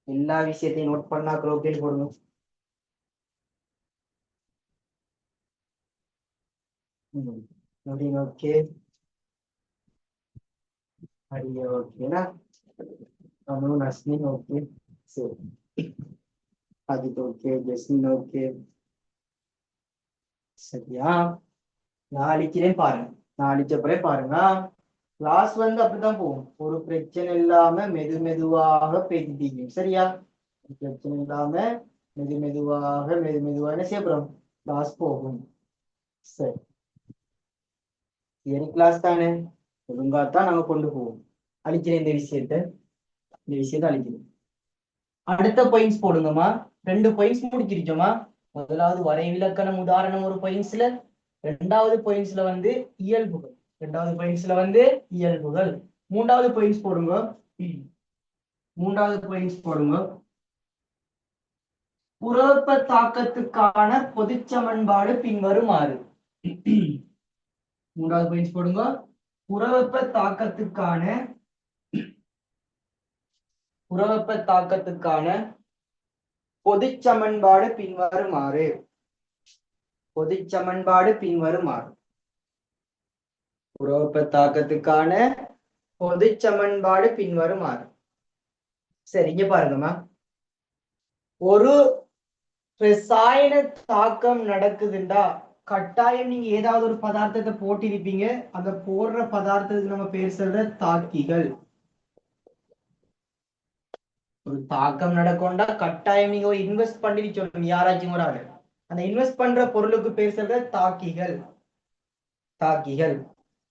எல்லா விஷயத்தையும் நோட் பண்ணாக்கள் ஓகேன்னு போடுங்க. ஓகே, அடிய ஓகேனா நஸ்மின் ஓகே. சரி, அதுக்கு ஓகே, ஜஸ்மின் ஓகே. சரியா? நான் அழிக்கிறேன் பாருங்க. நான் அழிச்சப்பறே பாருங்க. கிளாஸ் வந்து அப்படித்தான் போகும். ஒரு பிரச்சனை இல்லாம மெதுவாக பேசிட்டீங்க. சரியா? பிரச்சனை இல்லாம மெதுவாக என்ன செய்யப்படும் கிளாஸ் போகும். சரி, தியரி கிளாஸ் தானே, ஒழுங்காத்தான் நாங்க கொண்டு போவோம். அழிக்கிறேன் இந்த விஷயத்த அழிக்கிறேன். அடுத்த பாயிண்ட்ஸ் போடுங்கம்மா. 2 பாயிண்ட்ஸ் முடிச்சிருச்சோமா. முதலாவது வரைவிலக்கணம் உதாரணம் ஒரு பாயிண்ட்ஸ்ல, ரெண்டாவது பாயிண்ட்ஸ்ல வந்து இயல்புகள். மூன்றாவது பாயிண்ட்ஸ் போடுங்க. புறவெப்ப தாக்கத்துக்கான பொதுச் சமன்பாடு பின்வருமாறு. மூன்றாவது பாயிண்ட்ஸ் போடுங்க. புறவெப்ப தாக்கத்துக்கான பொதுச் சமன்பாடு பின்வருமாறு. புறவெப்ப தாக்கத்துக்கான பொதுச் சமன்பாடு பின்வருமாறு. சரி, இங்க பாருங்கம்மா. ஒரு ரசாயன தாக்கம் நடக்குதுண்டா கட்டாயம் நீங்க ஏதாவது ஒரு பதார்த்தத்தை போட்டிருப்பீங்க. அந்த போடுற பதார்த்தத்துக்கு நம்ம பேர் சொல்ற தாக்கிகள். ஒரு தாக்கம் நடக்கும்டா கட்டாயம் நீங்க ஒரு இன்வெஸ்ட் பண்ணி சொல்லணும் யாராச்சும் ஒரு ஆளு. அந்த இன்வெஸ்ட் பண்ற பொருளுக்கு பேர் சொல்ற தாக்கிகள்.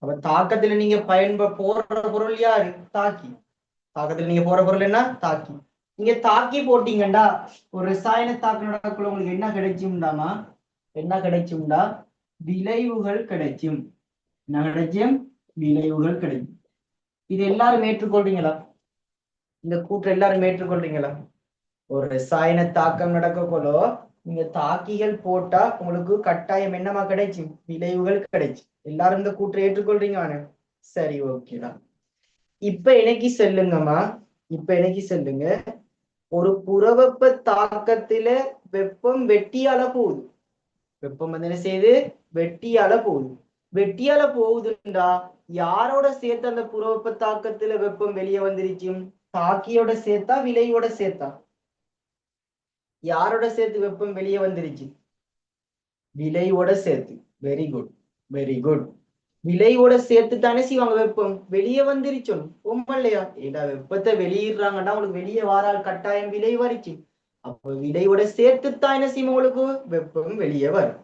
அப்ப தாக்கத்துல நீங்க போடுற பொருள் யாரு? தாக்கி. தாக்கத்துல நீங்க போற பொருள் என்ன? தாக்கி. நீங்க தாக்கி போட்டீங்கண்டா ஒரு ரசாயன தாக்கம் நடக்குள்ள உங்களுக்கு என்ன கிடைக்கும்டாமா? விளைவுகள் கிடைக்கும். விளைவுகள் கிடைக்கும். இது எல்லாரும் ஏற்றுக்கொள்றீங்களா? இந்த கூற்று எல்லாரும் ஏற்றுக்கொள்றீங்களா? ஒரு ரசாயன தாக்கம் நடக்கக்குள்ளோ நீங்க தாக்கிகள் போட்டா உங்களுக்கு கட்டாயம் என்னமா கிடைக்கும்? விளைவுகள் கிடைக்கும். எல்லாரும் இந்த கூற்றை ஏற்றுக்கொள்றீங்க? சரி, ஓகேடா. இப்ப எனக்கு சொல்லுங்க. ஒரு புறவெப்ப தாக்கத்துல வெப்பம் வெட்டியால போகுது. வெப்பம் வந்து என்ன செய்யுது? வெட்டியால போகுதுண்டா யாரோட சேர்த்து அந்த புறவெப்ப தாக்கத்துல வெப்பம் வெளியே வந்துருச்சும்? தாக்கியோட சேர்த்தா விளைவோட சேர்த்தா? யாரோட சேர்த்து வெப்பம் வெளியே வந்துருச்சு? விளைவோட சேர்த்து. Very good. விளைவோட சேர்த்து தானே செய்வாங்க வெப்பம் வெளியே வந்துருச்சோம். ரொம்ப இல்லையா? ஏடா வெப்பத்தை வெளியிடுறாங்கன்னா உங்களுக்கு வெளியே வாரால் கட்டாயம் விளை வரிச்சு. அப்போ விளைவோட சேர்த்து தான் என்ன செய்யும்? உங்களுக்கு வெப்பம் வெளியே வரும்.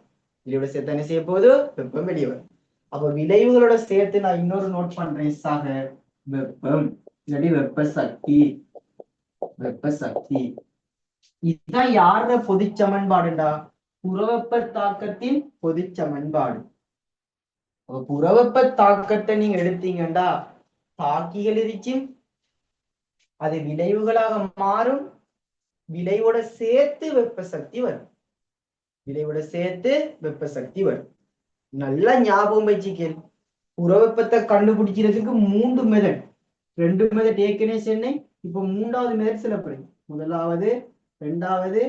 விளைவோட சேர்த்து என்ன செய்ய போகுது? வெப்பம் வெளியே வரும். அப்ப விளைவுகளோட சேர்த்து நான் இன்னொரு நோட் பண்றேன். சக வெப்பம் இல்லாட்டி வெப்ப சக்தி. இதுதான் யார பொதுச் சமன்பாடுண்டா? புறவெப்ப தாக்கத்தின் பொதுச் சமன்பாடு. புறவெப்ப தாக்கத்தை நீங்க எடுத்தீங்கண்டா தாக்கிகள் இருச்சு, அது விளைவுகளாக மாறும். விளைவோட சேர்த்து வெப்ப சக்தி வரும். நல்லா ஞாபகம் வச்சுக்கேள். புறவெப்பத்தை கண்டுபிடிக்கிறதுக்கு 3 மெத்தட். ரெண்டு மெதட் ஏற்கனவே சொன்னேன். இப்போ மூன்றாவது மெதட் செல்லப்படுது. முதலாவது, இரண்டாவது,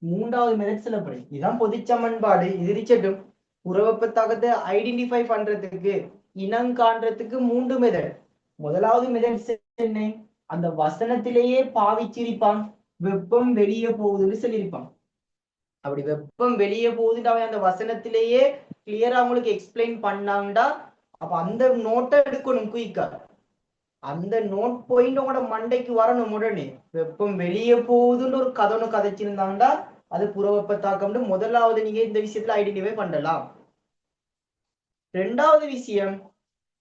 மூன்றாவது மெதட் செல்லப்படுது. இதுதான் பொதுச்சமன்பாடு. இது இருக்கட்டும். புறவெப்பத்தாக்கத்தை ஐடென்டிஃபை பண்றதுக்கு, இனம் காண்றதுக்கு 3 மெதட். முதலாவது மெதட் என்ன? அந்த வசனத்திலேயே பாவிச்சிருப்பான். வெப்பம் வெளியே போகுதுன்னு சொல்லியிருப்பான். அப்படி வெப்பம் வெளியே போகுதுன்னு அவன் அந்த வசனத்திலேயே கிளியரா உங்களுக்கு எக்ஸ்பிளைன் பண்ணாங்கடா, அப்ப அந்த நோட்டை எடுக்கணும் குயிக்கா. அந்த நோட் பாயிண்ட் உங்களோட மண்டைக்கு வரணும் உடனே. வெப்பம் வெளியே போகுதுன்னு ஒரு கதை கதைச்சிருந்தாங்கடா, அது புறவெப்ப தாக்கம்னு முதலாவது நீங்க இந்த விஷயத்துல ஐடென்டிஃபை பண்ணலாம். ரெண்டாவது விஷயம்,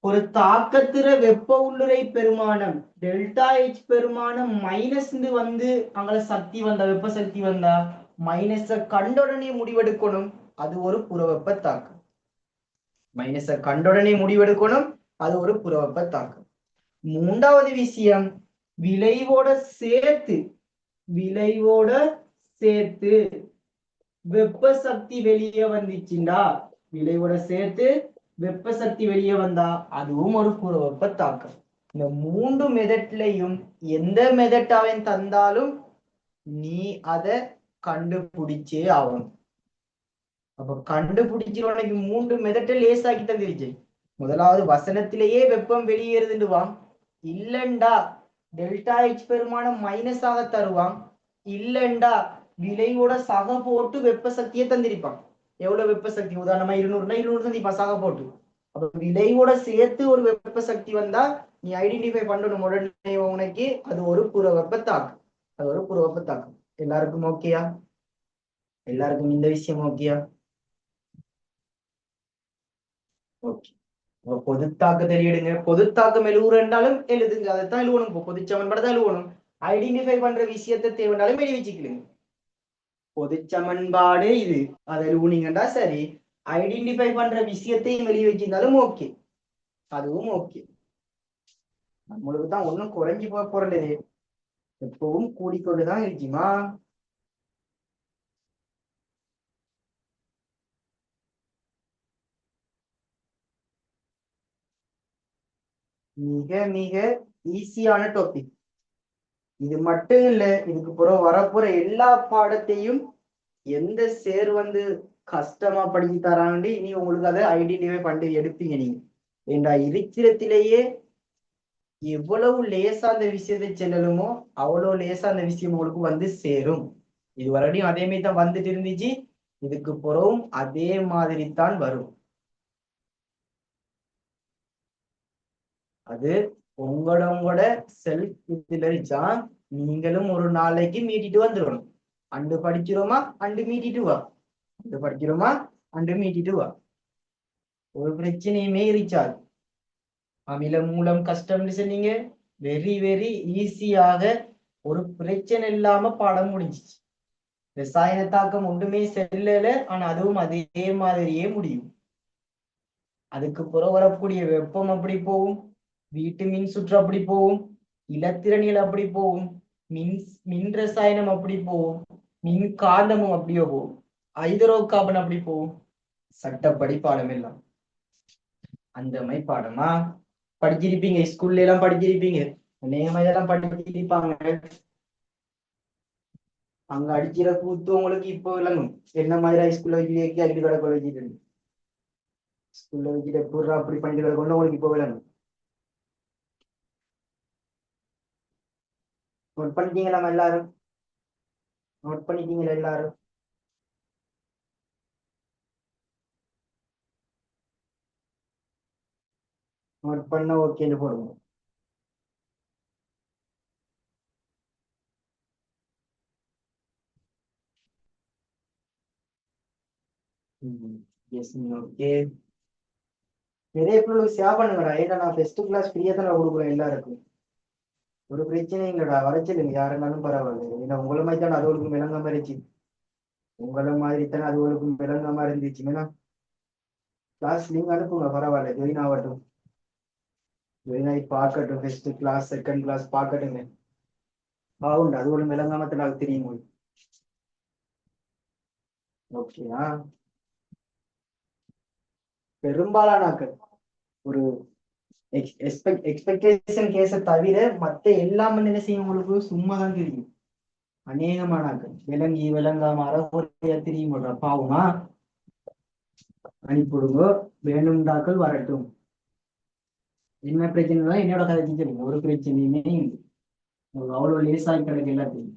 ஒரு தாக்கத்திற வெப்ப உள்ளுரை பெருமானம் டெல்டா H பெருமானம் மைனஸ் வந்து அங்கே சக்தி வந்தா, வெப்ப சக்தி வந்தா மைனஸ கண்டுடனே முடிவெடுக்கணும். அது ஒரு புறவெப்ப தாக்கம். மைனஸ கண்டுடனே முடிவெடுக்கணும். அது ஒரு புறவெப்ப தாக்கம். மூன்றாவது விஷயம், விளைவோட சேர்த்து வெப்ப சக்தி வெளியே வந்துச்சுண்டா, விளைவோட சேர்த்து வெப்ப சக்தி வெளியே வந்தா அதுவும் ஒரு புறவெப்ப தாக்கம். இந்த 3 மெதட்லையும் எந்த மெதட் அவன் தந்தாலும் நீ அதை கண்டுபிடிச்சே ஆகணும். அப்ப கண்டுபிடிச்சு உனக்கு 3 மெதட்டை லேசாக்கி தந்துருச்சு. முதலாவது வசனத்திலேயே வெப்பம் வெளியேறுதுவான். இல்லண்டா டெல்டா H பெருமானம் மைனஸாக தருவான். இல்லண்டா விலையோட சக போட்டு வெப்ப சக்தியை தந்திருப்பான். எவ்வளவு வெப்ப சக்தி? உதாரணமா 200 200 தந்திருப்பான் சக போட்டு. அப்ப விலையோட சேர்த்து ஒரு வெப்ப சக்தி வந்தா நீ ஐடென்டிஃபை பண்ணணும் உடனே உனக்கு அது ஒரு புற வெப்ப தாக்கம். அது ஒரு புற வெப்ப தாக்கம். எல்லாருக்கும் ஓகேயா? எல்லாருக்கும் இந்த விஷயம் ஓகேயா? ஓகே. பொதுத்தாக்கத்தை எழுதுங்க. பொதுத்தாக்கம் எழுதுறாலும் எழுதுங்க. அதைத்தான் எழுவணும். பொதுச்சமன்பாடு தான் எழுவணும். ஐடென்டிஃபை பண்ற விஷயத்தை தேவைனாலும் எழுதி வச்சுக்கலுங்க. பொதுச்சமன்பாடு இது, அதை எழுவுனீங்கடா சரி. ஐடென்டிஃபை பண்ற விஷயத்தையும் வெளியே வச்சிருந்தாலும் ஓகே, அதுவும் ஓகே. நம்மளுக்கு தான் ஒன்றும் குறைஞ்சி போக போறது, எப்பவும் கூடிக்கொண்டுதான் இருக்குமா. மிக மிக ஈஸியான டாபிக். இது மட்டும் இல்ல, இதுக்கு பிறகு வரப்போற எல்லா பாடத்தையும் எந்த சேர் கஷ்டமா படிச்சு தராங்கன்னு இனி உங்களுக்கு அதை ஐடென்டிஃபை பண்ணி எடுப்பீங்க நீங்க. ஏண்டா இருக்கிறத்திலேயே எவ்வளவு லேசா அந்த விஷயத்தை செல்லலுமோ அவ்வளவு லேசா அந்த விஷயம் உங்களுக்கு சேரும். இது வரையும் அதே மாதிரி தான் வந்துட்டு இருந்துச்சு. இதுக்கு பிறகும் அதே மாதிரி தான் வரும். அது உங்களோட செல்ஃப் இதுல இருச்சா நீங்களும் ஒரு நாளைக்கு மீட்டிட்டு வந்துடணும். அண்டு படிக்கிறோமா அண்டு மீட்டிட்டு வா, அண்டு படிக்கிறோமா அண்டு மீட்டிட்டு வா. ஒரு பிரச்சனையுமே இருக்காது. அமில மூலம் கஷ்டம்னு சொன்னீங்க, வெரி வெரி ஈஸியாக ஒரு பிரச்சனை இல்லாம பாடம் முடிஞ்சிச்சு. ரசாயன தாக்கம் ஒன்றுமே செல்லல, ஆனா அதுவும் அதே மாதிரியே முடியும். அதுக்கு புற வரக்கூடிய வெப்பம் அப்படி போகும், வீட்டு மின் சுற்று அப்படி போகும், இலத்திரனியல் அப்படி போகும், மின் ரசாயனம் அப்படி போகும், மின் காந்தமும் அப்படியே போகும், ஹைட்ரோ கார்பன் அப்படி போகும். சட்டப்படி பாடம் எல்லாம் அந்த மாதிரி பாடமா படிச்சிருப்பீங்க. ஸ்கூல்ல எல்லாம் படிச்சிருப்பீங்க, அநேகமா இதெல்லாம் படிச்சிருப்பாங்க. அங்க அடிக்கிற கூத்து உங்களுக்கு இப்போ விளங்கும். என்ன மாதிரி ஹைஸ்கூல்ல வச்சு அடிக்கிற கடை வச்சுட்டு ஸ்கூல்ல வச்சுட்டு பூரா அப்படி பண்ணிட்டு கொண்டு உங்களுக்கு இப்போ விளங்கும். நோட் பண்ணிட்டீங்களா எல்லாரும்? நோட் பண்ணிட்டீங்களா எல்லாரும்? நோட் பண்ண ஓகேன்னு போடுங்க. S okay. நிறைய பேருக்கு ஷேர் பண்ணுங்கடா. ஏன்னா நான் ஃபர்ஸ்ட் கிளாஸ் ஃப்ரீயா தான் கொடுக்குறேன் எல்லாருக்கும். ஒரு பிரச்சனையும் இல்லடா, வரைச்சலுங்க யாருனாலும் பரவாயில்ல. ஏன்னா உங்களை மாதிரி தான் அதுவளுக்கும் விளங்காம இருந்துச்சு. உங்களை மாதிரி தானே அதுவளுக்கும் விளங்காம இருந்துச்சு. ஏன்னா கிளாஸ் நீங்க அனுப்புங்க, பரவாயில்ல. ஜாயின் ஆகட்டும், ஜாயின் ஆகி பார்க்கட்டும். ஃபர்ஸ்ட் கிளாஸ் செகண்ட் கிளாஸ் பார்க்கட்டுங்க. ஆகுண்டு அது ஒரு விளங்காமத்தில் அது தெரியும். ஓகேயா? பெரும்பாலானாக்கள் ஒரு எக்ஸ்பெக்டேஷன் கேஸை தவிர மத்த எல்லாம் என்ன செய்யும் உங்களுக்கு சும்மா தான் தெரியும். அநேகமானாக்கள் விளங்கி விளங்காம அறகுறையா தெரியும் பாவமா அனுப்பிவிடுங்க. வேணும்டாக்கள் வரட்டும். என்ன பிரச்சனை என்னோட கதை சொல்லுங்க. ஒரு பிரச்சனையுமே அவ்வளவு லேசாய் கிடக்கு எல்லாத்தையும்.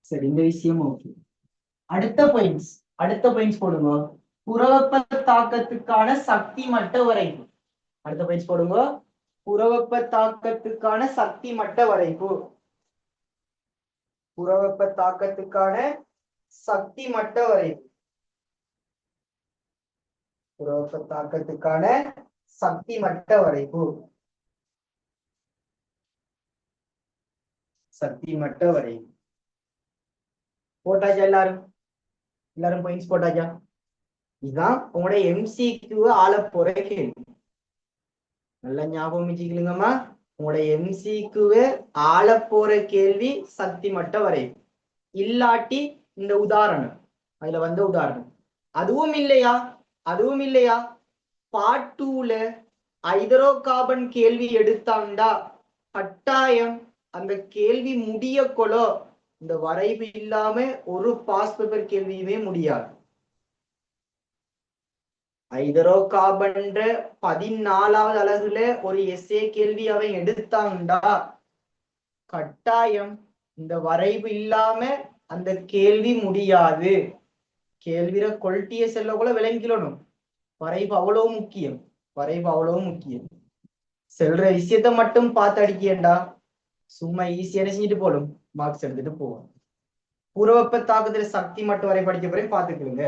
சரி, இந்த விஷயம் ஓகே. அடுத்த பாயிண்ட்ஸ் போடுங்க. புறவெப்ப தாக்கத்துக்கான சக்தி மட்ட வரைப்பு. அடுத்த பாயிண்ட்ஸ் போடுங்க. புறவெப்ப தாக்கத்துக்கான சக்தி மட்ட வரைப்பு. புறவெப்ப தாக்கத்துக்கான சக்தி மட்ட வரைப்பு. புறவெப்ப தாக்கத்துக்கான சக்தி மட்ட வரைப்பு. சக்தி மட்ட வரைப்பு போட்டாச்சா? எல்லாரும் பாயிண்ட்ஸ் போட்டாச்சா? இதுதான் உங்களுடைய எம்சிக்யூ ஆள போற கேள்வி. நல்லா ஞாபகம் வச்சுக்கலுங்கம்மா. உங்களுடைய எம்சிக்யூ ஆள போற கேள்வி சக்தி மட்ட வரைப்பு. இல்லாட்டி இந்த உதாரணம், அதுல வந்த உதாரணம் அதுவும் இல்லையா பார்ட் 2ல ஹைட்ரோ கார்பன் கேள்வி எடுத்தாண்டா கட்டாயம் அந்த கேள்வி முடிய கொலோ இந்த வரைவு இல்லாம ஒரு பாஸ் பேப்பர் கேள்வியுமே முடியாது. ஹைட்ரோ கார்பன் 14வது அலகுல ஒரு எஸ்ஏ கேள்வி அவன் எடுத்தாண்டா கட்டாயம் இந்த வரைவு இல்லாம அந்த கேள்வி முடியாது. கேள்விர கொல்ட்டிய செல்ல கூட விளங்கிடணும். வரைவு அவ்வளவு முக்கியம். செல்ற விஷயத்த மட்டும் பார்த்து அடிக்கேண்டா சும்மா ஈஸியா செஞ்சுட்டு போடும், மார்க்ஸ் எடுத்துட்டு போவோம். புறவெப்ப தாக்கத்துல சக்தி மட்டும் வரை படிக்க போறேன், பாத்துக்கலுங்க.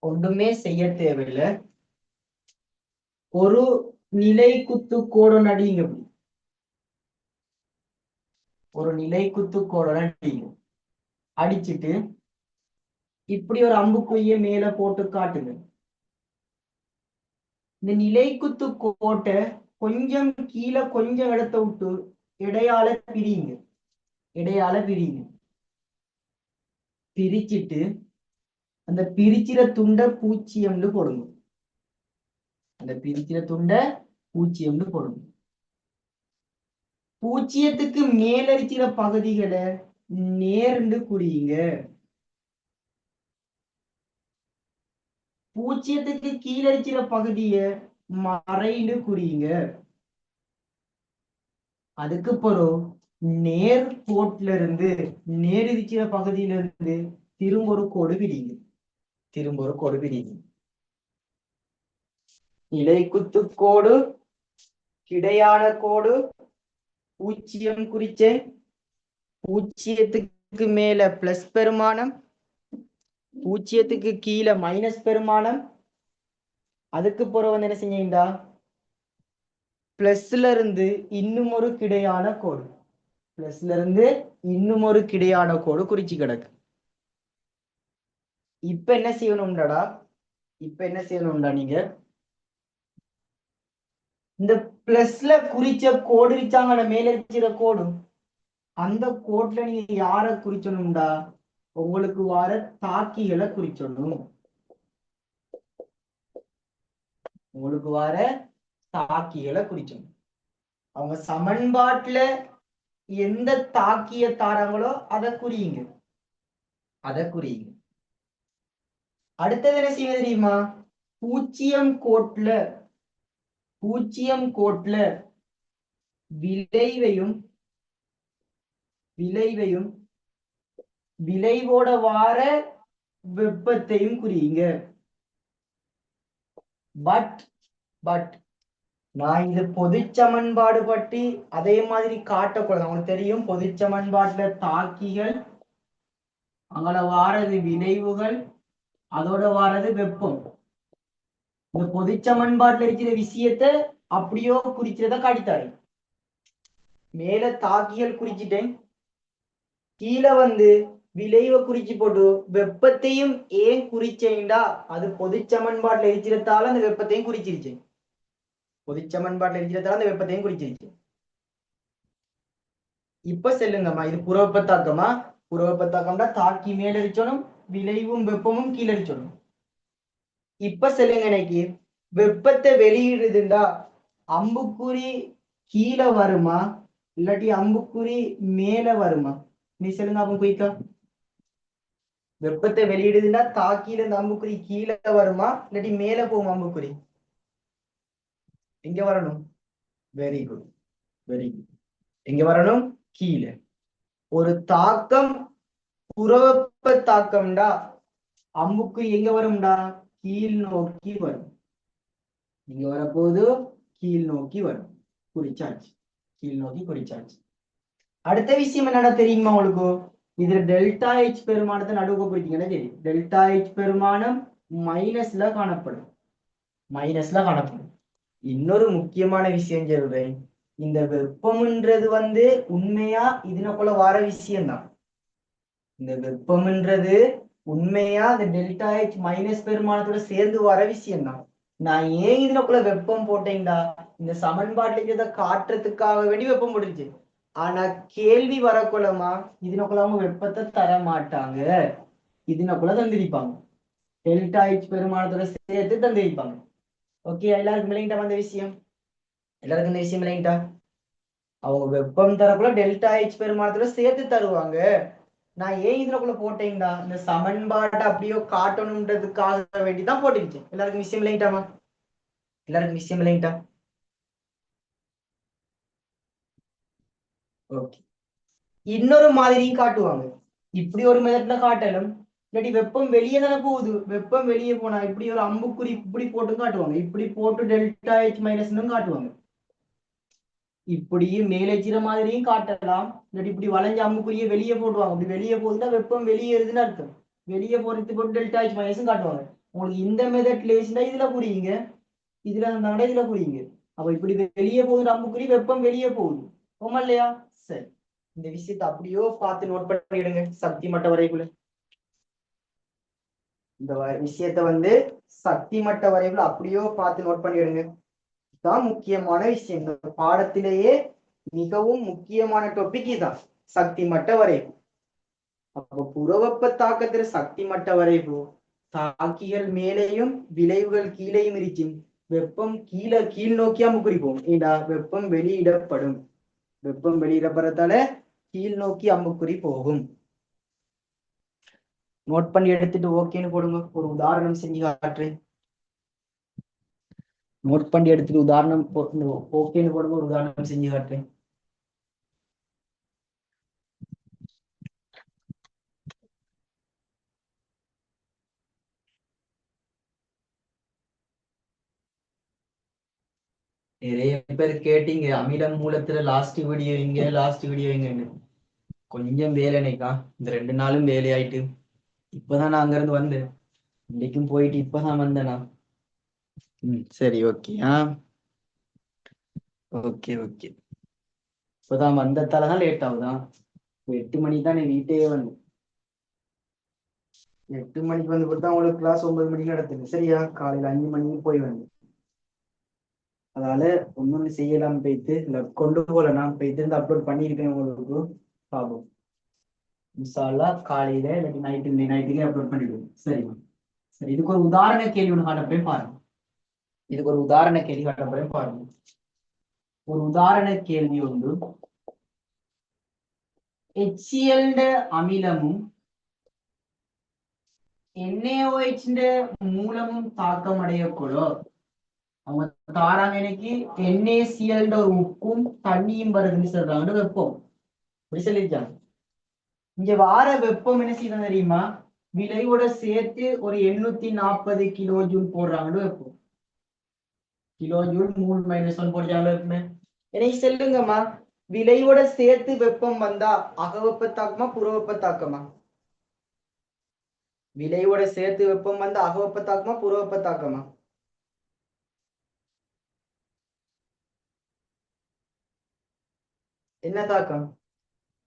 ஒன்றுமே செய்ய தேவையில்லை. ஒரு நிலை குத்து கோடு நடிங்க. ஒரு நிலை குத்து கோடு நடிங்க. அடிச்சுட்டு இப்படி ஒரு அம்புக்குய்ய மேல போட்டு காட்டுங்க. இந்த நிலை குத்து கோட்டை கொஞ்சம் கீழே கொஞ்சம் இடத்த விட்டு இடையால பிரிங்க. பிரிச்சுட்டு அந்த பிரிச்சிற துண்டை பூச்சியம்னு போடுங்க. பூச்சியத்துக்கு மேலரிச்சிற பகுதிகளை நேர்ந்து குறியுங்க. பூச்சியத்துக்கு கீழரிச்சிற பகுதிய மறைந்து குறியுங்க. அதுக்கு பிறகு நேர் கோட்ல இருந்து நேர் இருக்கிற பகுதியில இருந்து திரும்ப ஒரு கோடு பிடிங்க. இலை குத்து கோடு, கிடையான கோடு, பூச்சியம் குறிச்சேன். பூச்சியத்துக்கு மேல பிளஸ் பெருமானம், பூச்சியத்துக்கு கீழே மைனஸ் பெருமானம். அதுக்கு பிறகு வந்து என்ன செஞ்சீங்கடா பிளஸ்ல இருந்து இன்னும் ஒரு கிடையான கோடு குறிச்சு கிடக்கு. இப்ப என்ன செய்யணும்டா நீங்க இந்த பிளஸ்ல குறிச்ச கோடு இருச்சாங்க மேல இருக்கிற கோடு, அந்த கோட்ல நீங்க யார குறிச்சணும்டா உங்களுக்கு வர தாக்கிகளை குறிச்சணும். அவங்க சமன்பாட்டுல எந்த தாக்கிய தாரங்களோ அதை குறியுங்க. அடுத்தது என்ன செய்ய தெரியுமா? பூச்சியம் கோட்ல விளைவையும் விளைவோட வார வெப்பத்தையும் குறியுங்க. பட் நான் இது பொது சமன்பாடு பற்றி அதே மாதிரி காட்டக்கூடாது. உங்களுக்கு தெரியும் பொது சமன்பாட்டுல தாக்கிகள், அங்கட வாரது விளைவுகள், அதோட வாரது வெப்பம். இந்த பொது சமன்பாட்டுல இருக்கிற விஷயத்த அப்படியோ குறிக்கிறத காட்டித்தாரு. மேல தாக்கிகள் குறிச்சிட்டேன், கீழே வந்து விளைவை குறிச்சு போட்டு வெப்பத்தையும் ஏன் குறிச்சேன்டா அது பொது சமன்பாட்டுல இருக்கிறதால அந்த வெப்பத்தையும் குறிச்சிருச்சேன். இப்ப செல்லுங்கம்மா, இது புறவெப்பத்தாக்கம்டா தாக்கி மேல அடிச்சோனும் விளைவும் வெப்பமும் கீழே அடிச்சோனும். இப்ப செல்லுங்க, எனக்கு வெப்பத்தை வெளியிடுதுண்டா அம்புக்குறி கீழே வருமா இல்லாட்டி அம்புக்குறி மேல வருமா? நீ சொல்லுங்க அப்ப குயிக்கா. வெப்பத்தை வெளியிடுதுன்னா தாக்கியில இந்த அம்புக்குறி கீழே வருமா இல்லாட்டி மேல போகும் அம்புக்குறி? எங்க வரணும்? Very good, very good. எங்க வரணும்? கீழே. ஒரு தாக்கம் புறவெப்ப தாக்கம்டா அம்புக்குறி எங்க வரும்டா? கீழ் நோக்கி வரும். இங்க வரப்போது கீழ் நோக்கி வரும். குறிச்சாச்சு, கீழ் நோக்கி குறிச்சாச்சு. அடுத்த விஷயம் என்னடா தெரியுமா உங்களுக்கு? இதுல டெல்டா ஹெச் பெருமானத்தை நடுவுக்கு குறித்தீங்கன்னா தெரியும். டெல்டா ஹெச் பெருமானம் மைனஸ்ல காணப்படும். மைனஸ்ல காணப்படும். இன்னொரு முக்கியமான விஷயம் சொல்றேன். இந்த வெப்பம்ன்றது உண்மையா இதனக்குள்ள வர விஷயம்தான். இந்த வெப்பம்ன்றது உண்மையா இந்த டெல்டா ஹெச் மைனஸ் பெருமானத்தோட சேர்ந்து வர விஷயம்தான். நான் ஏன் இதனக்குள்ள வெப்பம் போட்டேன்டா? இந்த சமன்பாட்டுல இதை காட்டுறதுக்காக வேண்டி வெப்பம் போட்டுருச்சு. ஆனா கேள்வி வரக்குள்ளமா இதனக்குள்ள அவங்க வெப்பத்தை தர மாட்டாங்க. இதனக்குள்ள தந்திருப்பாங்க. டெல்டா ஹெச் பெருமானத்தோட சேர்த்து தந்திருப்பாங்க. ஓகே, எல்லாருக்கும் விளங்கிட்டா வந்த விஷயம்? எல்லாருக்கும் இந்த விஷயம் விளங்கிட்டா? அவங்க வெப்பம் தரக்குள்ள டெல்டா ஹெச் பெருமானத்தோட சேர்த்து தருவாங்க. நான் ஏன் இதுலக்குள்ள போட்டேன்டா? இந்த சமன்பாட்டை அப்படியோ காட்டணும்ன்றதுக்காக வேண்டிதான் போட்டுக்கிட்டேன். எல்லாருக்கும் விஷயம் விளங்கிட்டாமா? எல்லாருக்கும் விஷயம் விளங்கிட்டா? ஓகே. இன்னொரு மாதிரியும் காட்டுவாங்க. இப்படி ஒரு மெத்தட்ல காட்டலும் இல்லாட்டி வெப்பம் வெளியே தானே போகுது. வெப்பம் வெளியே போனா இப்படி ஒரு அம்புக்குறி இப்படி போட்டு காட்டுவாங்க. இப்படி போட்டு டெல்டா ஹெச் மைனஸ்னு காட்டுவாங்க. இப்படியும் மேலேச்சிற மாதிரியும் காட்டலாம். இல்லாட்டி இப்படி வளைஞ்ச அம்புக்குறியை வெளியே போடுவாங்க. அப்படி வெளியே போகுதுன்னா வெப்பம் வெளியேறுதுன்னு அர்த்தம். வெளியே போறது போட்டு டெல்டா ஹெச் மைனஸ் காட்டுவாங்க. உங்களுக்கு இந்த மெத்தட்ல இருந்தா இதுல புரியுங்க, இதுல இருந்தாங்கன்னா இதுல புரியுங்க. அப்ப இப்படி வெளியே போகுது அம்புக்குறி, வெப்பம் வெளியே போகுது. ஆமா இல்லையா? சரி, இந்த விஷயத்தை அப்படியோ பார்த்து நோட் பண்ணிடுங்க. சக்தி மட்ட வரைக்குள்ள இந்த விஷயத்த சக்தி மட்ட வரைக்குள்ள அப்படியோ பார்த்து நோட் பண்ணிடுங்க. இதுதான் முக்கியமான விஷயம். இந்த பாடத்திலேயே மிகவும் முக்கியமான டாபிக் இதுதான், சக்தி மட்ட வரைவு. அப்போ புறவெப்ப தாக்கத்துல சக்தி மட்ட வரைவு தாக்கிகள் மேலேயும் விளைவுகள் கீழேயும் இருக்கும். வெப்பம் கீழ் நோக்கியா குறிப்போம். ஏண்டா வெப்பம் வெளியிடப்படும். வெப்பம் வெளியிடப்படுறதால கீழ் நோக்கி அம்புக்குறி போகும். நோட் பண்ணி எடுத்துட்டு ஓகேன்னு போடுங்க. ஒரு உதாரணம் செஞ்சு காட்டுறேன். நோட் பண்ணி எடுத்துட்டு உதாரணம் ஓகேன்னு போடுங்க. ஒரு உதாரணம் செஞ்சு காட்டுறேன். நிறைய பேர் கேட்டீங்க அமில மூலத்துல லாஸ்ட் வீடியோ இங்கன்னு. கொஞ்சம் வேலைனைக்கா இந்த 2 நாளும் வேலையாயிட்டு இப்பதான் நான் அங்க இருந்து வந்தேன். இன்னைக்கும் போயிட்டு இப்பதான் வந்தேனா. சரி, ஓகே. Okay okay. இப்பதான் வந்ததாலதான் லேட் ஆகுதான். 8 மணிக்கு தான் வீட்டே வந்து 8 மணிக்கு வந்து கொடுத்தா உங்களுக்கு கிளாஸ் 9 மணிக்கு நடத்துது. சரியா? காலையில 5 மணிக்கு போய் வந்து அதனால ஒன்னொன்னு செய்யலாம். போயிட்டு இல்ல கொண்டு போல நான் போயிட்டு இருந்து அப்லோட் பண்ணியிருக்கேன் உங்களுக்கு. பாப்போம் இன்ஷால்லா காலையில இல்லாட்டி நைட்டுக்கே அப்லோட் பண்ணிடுவோம். சரிம்மா? சரி, இதுக்கு ஒரு உதாரண கேள்வி ஒன்று காட்டப்போய் பாருங்க. இதுக்கு ஒரு உதாரண கேள்வி காட்டப்போய் பாருங்க. ஒரு உதாரண கேள்வி ஒன்று. HCl அமிலமும் NaOH மூலமும் தாக்கம் அடையக்கூடோ அவங்க தாராங்க எனக்கு NaCl ஒரு உப்பும் தண்ணியும் வருதுன்னு சொல்றாங்க. வெப்பம் அப்படி சொல்லிருக்காங்க. இங்க வார வெப்பம் என்ன செய்யணும் தெரியுமா? விலையோட சேர்த்து ஒரு 840 கிலோ ஜூல் போடுறாங்கன்னு வெப்பம். கிலோ ஜூல் 3 - 1 போடுறாங்க வெப்பமே. எனக்கு சொல்லுங்கம்மா, விலையோட சேர்த்து வெப்பம் வந்தா அகவெப்ப தாக்கமா புறவெப்ப தாக்கமா? விலையோட சேர்த்து வெப்பம் வந்தா அகவெப்ப தாக்கமா புறவெப்ப தாக்கமா? என்ன தாக்கம்?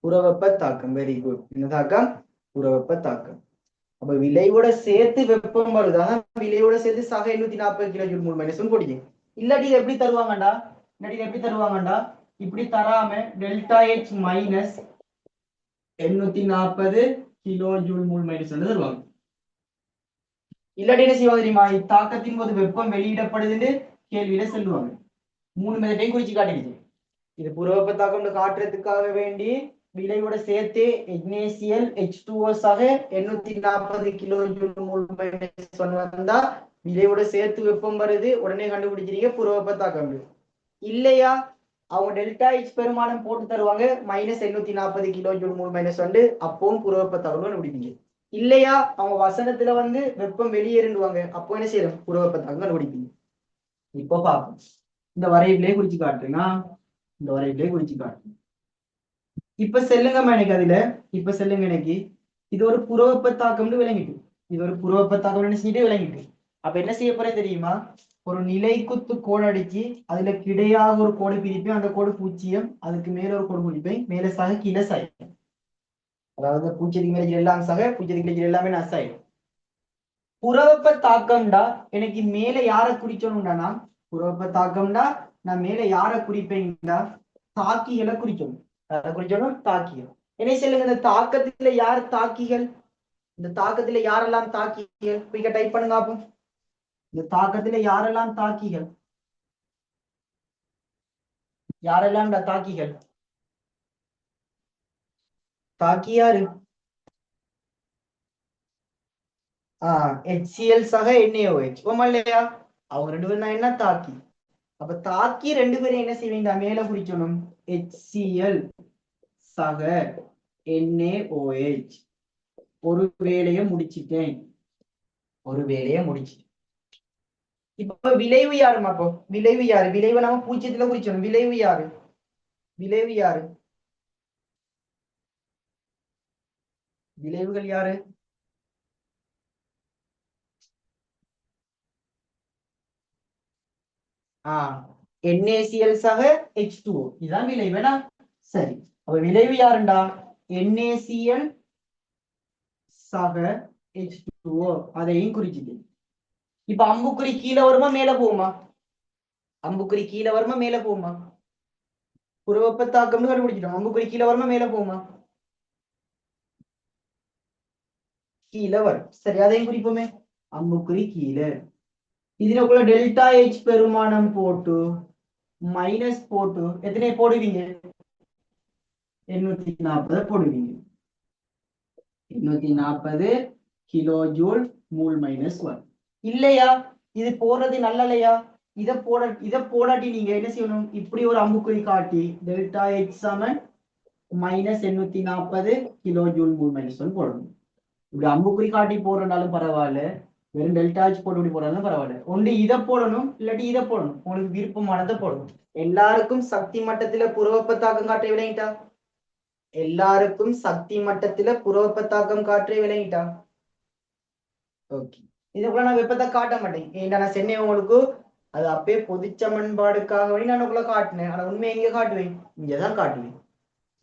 புறவெப்ப தாக்கம். Very good. என்ன தாக்கம்? புறவெப்ப தாக்கம். அப்ப விலையோட சேர்த்து வெப்பம் வருதா? விலையோட சேர்த்து சக 840 கிலோ ஜூல் 3 - 1 போடுங்க. இல்லாட்டி எப்படி தருவாங்கடா? இப்படி தராம delta H minus 840 kilo joule 3 - 1 தருவாங்க. இல்லாட்டி என்ன செய்வாங்க தெரியுமா? இத்தாக்கத்தின் போது வெப்பம் வெளியிடப்படுதுன்னு கேள்வியில சொல்லுவாங்க. மூணு மெத்தடையும் குறிச்சு காட்டிடுச்சு. இது புற வெப்பத்தாக்கம் காட்டுறதுக்காக வேண்டி விளைவோட சேர்த்து NaCl ஆக 840 kJ வந்தா விளைவோட சேர்த்து வெப்பம் வருது, உடனே கண்டுபிடிச்சிருக்க புற வெப்பத்தாக்கம். இல்லையா அவங்க டெல்டா H பெருமானம் போட்டு தருவாங்க, -840 kJ அப்பவும் புற வெப்பத்தாக்கம் கண்டுபிடிப்பீங்க. இல்லையா அவங்க வசனத்துல வந்து வெப்பம் வெளியேறுவாங்க, அப்போ என்ன செய்யணும், புற வெப்பத்தாக்கம் கண்டுபிடிப்பீங்க. இப்போ பார்ப்போம். இந்த வரைவிலே குறிச்சு காட்டுனா, இந்த வரைவிலே குறிச்சு காட்டு. இப்ப செல்லுங்க எனக்கு அதுல, இப்ப செல்லுங்க எனக்கு இது ஒரு புற வெப்பத்தாக்கம்னு விளங்கிட்டு, இது ஒரு புற வெப்பத்தாக்கம் செஞ்சுட்டு விளங்கிட்டு. அப்ப என்ன செய்ய போறேன் தெரியுமா, ஒரு நிலைக்குத்து கோடு அடிச்சு அதுல கிடையாக ஒரு கோடு பிரிப்பேன், அந்த கோடு பூஜ்ஜியம், அதுக்கு மேல ஒரு கோடு பிரிப்பேன், மேல சக கீழே சாய், அதாவது பூஜ்ஜியத்துக்கு மேல எல்லாம் சக, பூஜ்ஜியத்துக்கு மேல எல்லாமே நான் சாய். புறவெப்ப தாக்கம்டா எனக்கு மேல யார குறிச்சோம்டா, புறவெப்ப தாக்கம்டா நான் மேல யார குறிப்பேன்டா, தாக்கிகளை குறிக்கணும். யாரை குறிச்சோம், தாக்கிகள். என்ன சொல்லுங்க, இந்த தாக்கத்துல யார் தாக்கிகள், இந்த தாக்கத்துல யாரெல்லாம் தாக்கிகள், குயிக்கா டைப் பண்ணுங்க அப்போ. இந்த தாக்கத்துல யாரெல்லாம் தாக்கிகள், யாரெல்லாம் தாக்கிகள், தாக்கி யாரு, HCl சக NaOH இல்லையா, அவங்க ரெண்டு பேரும் தான் என்ன தாக்கி. அப்ப தாக்கி ரெண்டு பேரும் என்ன செய்வீங்க, மேல குறிக்கணும், HCl சக NaOH. ஒரு வேலையை முடிச்சிட்டேன், ஒரு வேலையை முடிச்சு. இப்ப விளைவு யாருமா, அப்போ விளைவு யாரு, விளைவு நம்ம பூஜ்ஜியத்துல குறிச்சோம், விளைவு யாரு, விளைவு யாரு, விளைவுகள் யாரு, NaCl சக H2O, இதுதான் விளைவுனா. சரி, அப்ப விளைவு யாருண்டா, NaCl சக H2O, அதையும் குறிச்சிட்டு. இப்ப அம்புக்குறி கீழே வருமா மேல போகுமா, அம்புக்குறி கீழே வருமா மேல போகுமா, புறவெப்பத்தாக்கம்னு கண்டுபிடிச்சிட்டோம், அம்புக்குறி கீழே வருமா மேல போகுமா, கீழே வரும். சரி, அதையும் குறிப்போமே, அம்புக்குறி கீழே. இதுக்குள்ள டெல்டா H பெருமானம் போட்டு மைனஸ் போட்டு எத்தனை போடுவீங்க, 840 போடுவீங்க, 840 கிலோஜூல் மூல் -1. இல்லையா இது போடுறது நல்லலையா, இதை போடாட்டி நீங்க என்ன செய்யணும், இப்படி ஒரு அம்புக்குறி காட்டி டெல்டா H சமன் -840 கிலோஜூல் மூல் -1 போடணும். இப்படி அம்புக்குறி காட்டி போடுறனாலும் பரவாயில்ல, வெறும் டெல்டா H போட்டு போடுறதும் பரவாயில்ல, ஒன்று இதை போடணும் இல்லாட்டி இதை போடணும், உங்களுக்கு விருப்பமானதை போடணும். எல்லாருக்கும் சக்தி மட்டத்துல புறவெப்பத்தாக்கம் காற்றை விளங்கிட்டா, எல்லாருக்கும் சக்தி மட்டத்துல புறவெப்பத்தாக்கம் காற்றை விளங்கிட்டா. ஓகே, இதுக்குள்ள நான் வெப்பத்தை காட்ட மாட்டேன், ஏன்னா நான் சென்னை உங்களுக்கு அது அப்பயே பொதுச்சமன்பாடுக்காக வேண்டி நான் உங்களை காட்டினேன், ஆனா உண்மை எங்க காட்டுவேன், இங்கதான் காட்டுவேன்.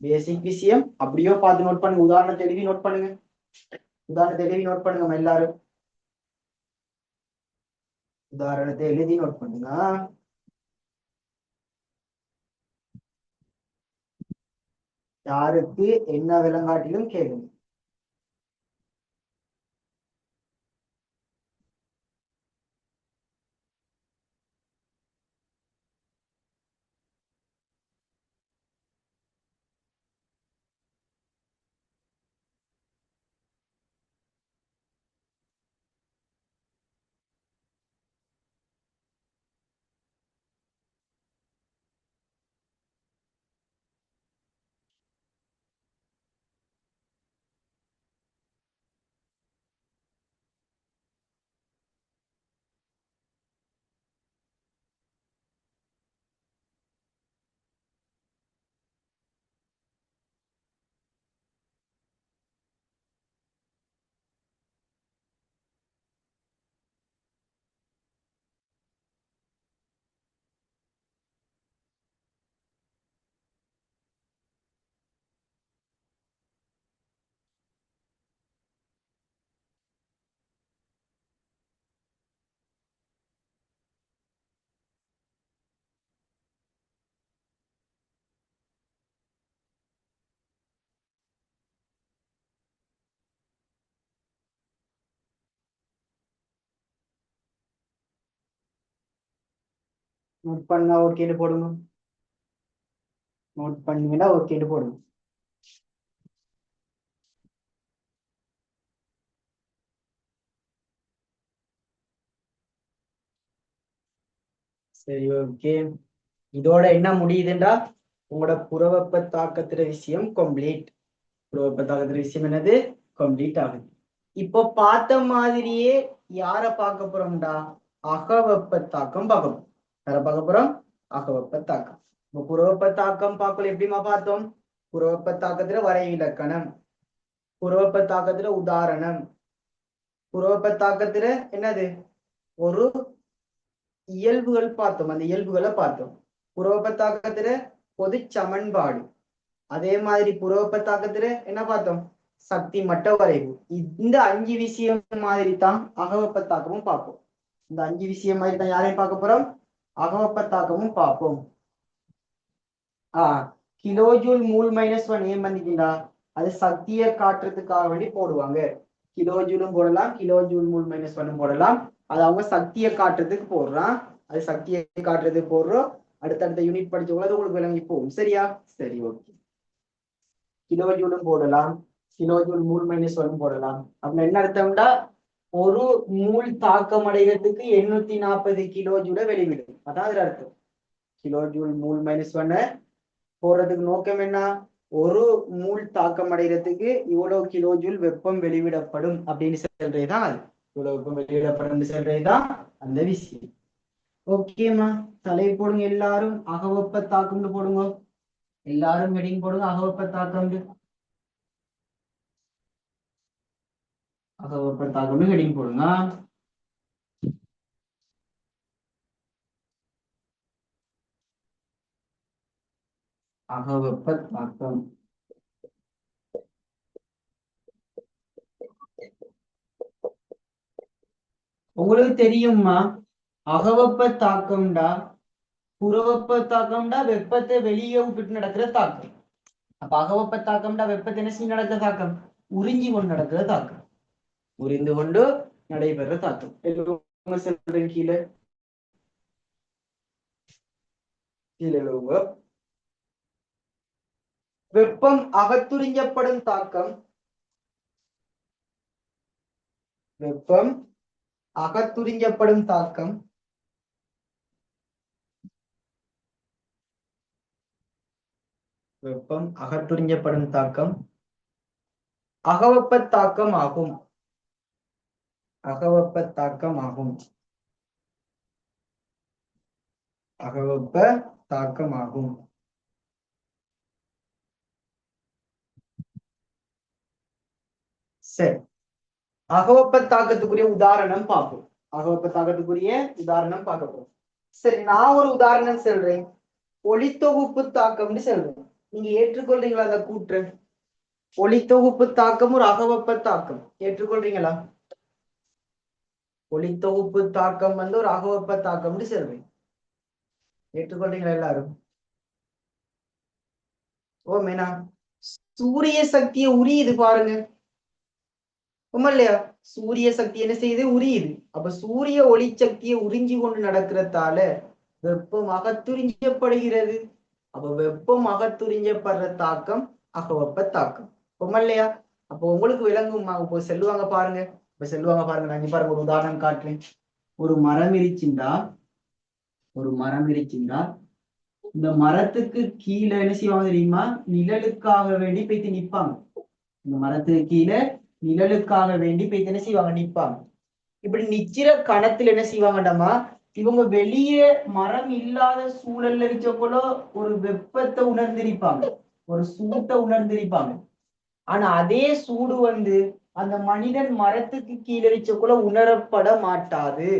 பேசிக் விஷயம் அப்படியோ பார்த்து நோட் பண்ணுங்க, உதாரணத்தை எழுதி நோட் பண்ணுங்க, உதாரணத்தை எழுதி நோட் பண்ணுங்க எல்லாரும், உதாரணத்தை எழுதி நோட் பண்ணுங்க. யாருக்கு என்ன விலங்காட்டிலும் கேளுங்க. நோட் பண்ணா ஓகேன்னு போடுங்க. நோட் பண்ணீங்கன்னா ஓகேன்னு போடுங்க. சரி, ஓகே. இதோட என்ன முடியுதுண்டா உங்களோட புறவெப்ப தாக்கத்துற விஷயம் கம்ப்ளீட். புறவெப்ப தாக்கத்துற விஷயம் என்னது கம்ப்ளீட் ஆகுது. இப்போ பார்த்த மாதிரியே யார பார்க்க போறோம்டா அகவெப்ப தாக்கம் பார்க்க போறோம். யார பார்க்க போறோம் அகவெப்ப தாக்கம். இப்போ புறவெப்ப தாக்கம் பார்க்கல எப்படிமா பார்த்தோம்? புறவெப்ப தாக்கத்துல வரை இலக்கணம், புறவெப்ப தாக்கத்துல உதாரணம், புறவெப்ப தாக்கத்துல என்னது ஒரு இயல்புகள் பார்த்தோம். அந்த இயல்புகளை பார்த்தோம். புறவெப்ப தாக்கத்துல பொது சமன்பாடு. அதே மாதிரி புறவெப்ப தாக்கத்துல என்ன பார்த்தோம்? சக்தி மட்ட வரைவு. இந்த 5 விஷயம் மாதிரி தான் அகவெப்ப தாக்கமும் பார்ப்போம். இந்த 5 விஷயம் மாதிரி தான் யாரையும் பார்க்க போறோம்? அகவெப்ப தாக்கமும் பார்ப்போம். கிலோஜூல் மூல் -1 ஏன் பண்ணிக்கிண்டா அது சக்தியை காட்டுறதுக்காக வேண்டி போடுவாங்க. கிலோஜூலும் போடலாம், கிலோஜூல் மூல் -1 போடலாம். அது அவங்க சக்தியை காட்டுறதுக்கு போடுறான். அது சக்தியை காட்டுறதுக்கு போடுறோம். அடுத்தடுத்த யூனிட் படிச்சவங்களது உங்களுக்கு விளங்கி போகும். சரியா? சரி, ஓகே. கிலோஜூலும் போடலாம், கிலோஜூல் மூல் -1 போடலாம். அப்படின்னா என்ன அர்த்தம்டா ஒரு மூல் தாக்கம் அடைகிறதுக்கு 840 கிலோஜூல வெளிவிடும். அதான் அதுல அர்த்தம். கிலோஜூல் மூல் -1 போடுறதுக்கு நோக்கம் என்ன? ஒரு மூல் தாக்கம் அடைகிறதுக்கு இவ்வளவு கிலோஜூல் வெப்பம் வெளிவிடப்படும் அப்படின்னு சொல்றதுதான் அது. இவ்வளவு வெப்பம் வெளிவிடப்படும் சொல்றதுதான் அந்த விஷயம். ஓகேமா, தலை போடுங்க. எல்லாரும் அகவெப்ப தாக்கம்னு போடுங்க. எல்லாரும் ஹெடிங் போடுங்க அகவெப்ப தாக்கம்னு. அகவெப்ப தாக்கம்னு ஹெடிங் போடுங்க. அகவெப்ப தாக்கம். உங்களுக்கு தெரியுமா அகவெப்ப தாக்கம்டா புறவெப்ப தாக்கம்டா வெப்பத்தை வெளியே விட்டு நடக்கிற தாக்கம். அப்ப அகவெப்ப தாக்கம்டா வெப்பத்தை என்ன செய்ய நடக்கிற தாக்கம்? உறிஞ்சி கொண்டு நடக்கிற தாக்கம். உறிந்து கொண்டு நடைபெற தாக்கம். சொல்றேன் கீழே கீழே வெப்பம் அகத்துறிஞ்சப்படும் தாக்கம். வெப்பம் அகத்துறிஞ்சப்படும் தாக்கம் வெப்பம் அகத்துறிஞ்சப்படும் தாக்கம் அகவெப்ப தாக்கம் ஆகும். அகவெப்ப தாக்கம் ஆகும். அகவெப்ப தாக்கம் ஆகும். சரி, அகவெப்ப தாக்கத்துக்குரிய உதாரணம் பார்ப்போம். அகவெப்ப தாக்கத்துக்குரிய உதாரணம் பார்க்க போறோம். சரி, நான் ஒரு உதாரணம் சொல்றேன். ஒளித்தொகுப்பு தாக்கம்னு சொல்றேன். நீங்க ஏற்றுக்கொள்றீங்களா அந்த கூற்று? ஒளித்தொகுப்பு தாக்கம் ஒரு அகவெப்ப தாக்கம். ஏற்றுக்கொள்றீங்களா? ஒளித்தொகுப்பு தாக்கம் ஒரு அகவெப்ப தாக்கம்னு சொல்றேன். ஏற்றுக்கொள்றீங்களா எல்லாரும்? ஓ மேனா, சூரிய சக்தியை உரியுது பாருங்க. இல்லையா? சூரிய சக்தி என்ன செய்யுது? உரியுது. அப்ப சூரிய ஒளி சக்தியை உறிஞ்சி கொண்டு நடக்கிறதால வெப்பம் அகத்துறிஞ்சப்படுகிறது. அப்ப வெப்பம் அகத்துறிஞ்சப்படுற தாக்கம் அகவெப்ப தாக்கம். இல்லையா? அப்போ உங்களுக்கு விளங்குமா? இப்போ செல்லுவாங்க பாருங்க. இப்ப செல்லுவாங்க பாருங்க. நான் இங்க பாருங்க ஒரு உதாரணம் காட்டுறேன். ஒரு மரம் இருச்சுண்டா இந்த மரத்துக்கு கீழே என்ன செய்வாங்க தெரியுமா? நிழலுக்காக வேண்டி போய்த்து நிப்பாங்க. இந்த மரத்துக்கு கீழே நிழலுக்காக வேண்டி போய்த்து என்ன செய்வாங்க? நிப்பாங்க. இப்படி நிக்கிற கணத்துல என்ன செய்வாங்கடாமா இவங்க வெளியே மரம் இல்லாத சூழல்ல இருக்க போல ஒரு வெப்பத்தை உணர்ந்திருப்பாங்க, ஒரு சூட்டை உணர்ந்திருப்பாங்க. ஆனா அதே சூடு அந்த மனிதன் மரத்துக்கு கீழே வச்சக்குள்ள உணரப்பட மாட்டாது.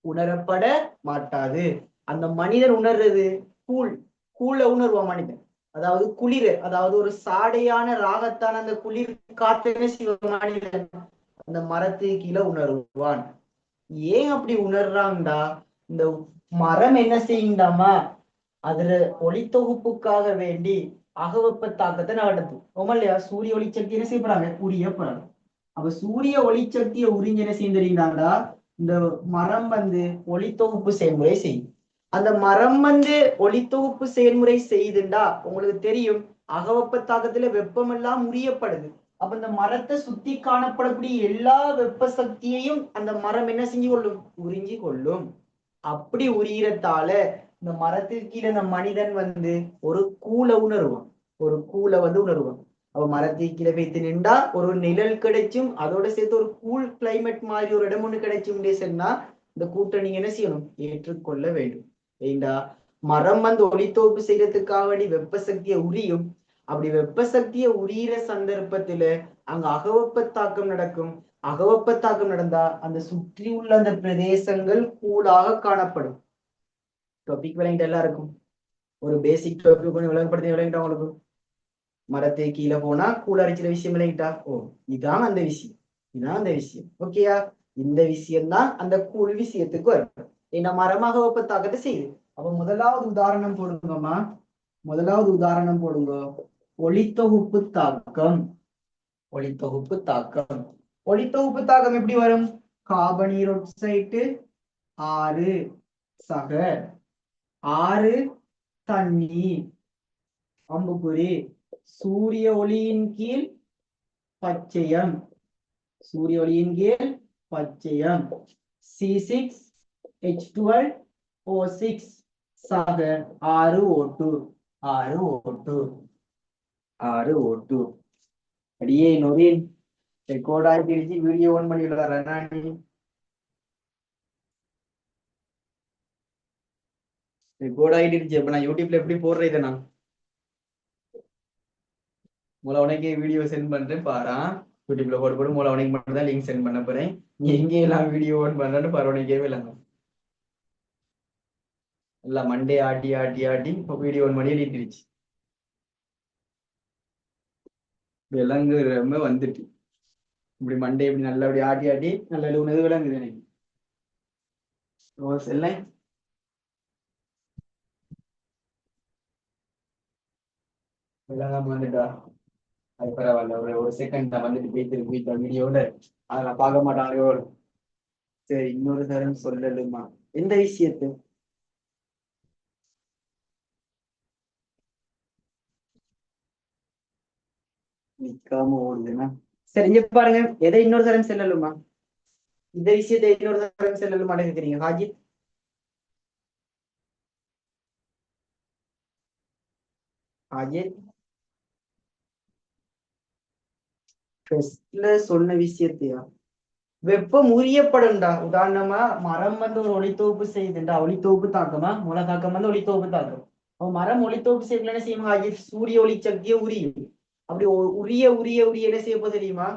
உணரப்பட மாட்டாது. அந்த மனிதன் உணர்றது கூழ உணர்வான் மனிதன். அதாவது குளிர, அதாவது ஒரு சாடையான ராகத்தான அந்த குளிர் காத்தனை மனிதன் அந்த மரத்துக்கு கீழே உணர்வான். ஏன் அப்படி உணர்றாங்கடா? இந்த மரம் என்ன செய்யுண்டாமா அதுல ஒளித்தொகுப்புக்காக வேண்டி அகவெப்ப தாக்கத்தை நடத்தும். இல்லையா? சூரிய ஒளிச்சக்தி என்ன செய்யப்படுறாங்க? உரிய போறாங்க. அப்ப சூரிய ஒளிச்சக்தியை உறிஞ்சு என்ன செய்யுறாங்கடா இந்த மரம் ஒளித்தொகுப்பு செயல்முறை செய்யும். அந்த மரம் ஒளித்தொகுப்பு செயல்முறை செய்துண்டா உங்களுக்கு தெரியும் அகவெப்ப தாக்கத்துல வெப்பம் எல்லாம் உரியப்படுது. அப்ப இந்த மரத்தை சுத்தி காணப்படக்கூடிய எல்லா வெப்ப சக்தியையும் அந்த மரம் என்ன செஞ்சு கொள்ளும்? உறிஞ்சி கொள்ளும். அப்படி உரியறதால இந்த மரத்துக்கு கீழே இந்த மனிதன் ஒரு கூலை உணர்வான். ஒரு கூலை உணர்வான். அவ மரத்துக்கு கீழே வைத்து நின்றா ஒரு நிழல் கிடைச்சும் அதோட சேர்த்து ஒரு கூல் கிளைமேட் மாதிரி ஒரு இடம் ஒண்ணு கிடைச்சும் சொன்னா இந்த கூட்டை நீங்க என்ன செய்யணும்? ஏற்றுக்கொள்ள வேண்டும். ஏண்டா மரம் ஒளித்தொகுப்பு செய்யறதுக்காக வேண்டி வெப்ப சக்தியை உரியும். அப்படி வெப்ப சக்தியை உரியிற சந்தர்ப்பத்துல அங்க அகவெப்ப தாக்கம் நடக்கும். அகவெப்ப தாக்கம் நடந்தா அந்த சுற்றி உள்ள அந்த பிரதேசங்கள் கூலாக காணப்படும். டாபிக் விளங்கிட்ட எல்லாருக்கும் ஒரு பேசிக் டாபிக் கொஞ்சம் விளங்கப்படுத்தி விளங்கிட்டா உங்களுக்கு மரத்தை கீழே போனா கூழ் அரைக்கிற விஷயம் விளங்கிட்டா இதான் அந்த விஷயம். இதுதான் அந்த விஷயம். ஓகேயா? இந்த விஷயம்தான் அந்த கூழ் விஷயத்துக்கு வரும். ஏன்னா மரமாக வெப்ப தாக்கத்தை செய்யுது. அப்ப முதலாவது உதாரணம் போடுங்கம்மா. முதலாவது உதாரணம் போடுங்க. ஒளித்தொகுப்பு தாக்கம். ஒளித்தொகுப்பு தாக்கம். ஒளித்தொகுப்பு தாக்கம் எப்படி வரும்? கார்பனீரொக்சைட்டு 6 சக 6 தண்ணீர் அம்புக்குறி சூரிய ஒளியின் கீழ் பச்சையம். சூரிய ஒளியின் கீழ் பச்சையம் C6H12O6 சக 6O2 6O2 அடியே நொரின் ரெக்கார்ட் ஆகிடுச்சு. வீடியோ ஆன் பண்ணி விடுறாரு. ரெக்கார்ட் ஆகிடுச்சு. அப்ப நான் யூடியூப்ல எப்படி போடுறேன் இதை? நான் மூல உனக்கே வீடியோ சென்ட் பண்றேன் பாரா. யூடியூப்ல போட்டு மூல உனக்கு மட்டும் தான் லிங்க் சென்ட் பண்ண போறேன். நீ எங்கே எல்லாம் வீடியோ ஆன் பண்றேன்னு பாரு. உனக்கே விளங்கும். எல்லாம் மண்டே ஆட்டி ஆட்டி ஆட்டி இப்போ வீடியோ ஆன் பண்ணி எழுதிருச்சு. விலங்கு ரொம்ப வந்துட்டு இப்படி மண்டே இப்படி நல்லபடி ஆட்டி ஆட்டி நல்ல உணவு விளங்குது எனக்கு. எல்லாம் விளங்காம வந்துட்டா அது பரவாயில்ல. ஒரு செகண்ட் நான் போயிட்டு வீட்டுல வீடியோட அதை நான் பார்க்க மாட்டாங்க. சரி, இன்னொரு தரம் சொல்லலுமா எந்த விஷயத்து? நிக்காம ஓடுதுன்னா சரி, இங்க பாருங்க. எதை இன்னொரு தரம் செல்லலுமா? இந்த விஷயத்தை இன்னொரு தரம் செல்லலுமா நினைக்கிறீங்க ஹாஜித்? ஹாஜித் சொன்ன விஷயத்தையா? வெப்பம் உரியப்படும்டா. உதாரணமா மரம் ஒரு ஒளித்தொகுப்பு செய்யுதுண்டா. ஒளித்தொகுப்பு தாக்கமா மூல தாக்கம் ஒளித்தொகுப்பு தாக்கம். மரம் ஒளித்தொகுப்பு செய்யல என்ன செய்யும் ஹாஜித்? சூரிய ஒளி சக்தியை உரியும். அப்படி உரிய உரிய உரிய என்ன செய்ய போகுது தெரியுமா?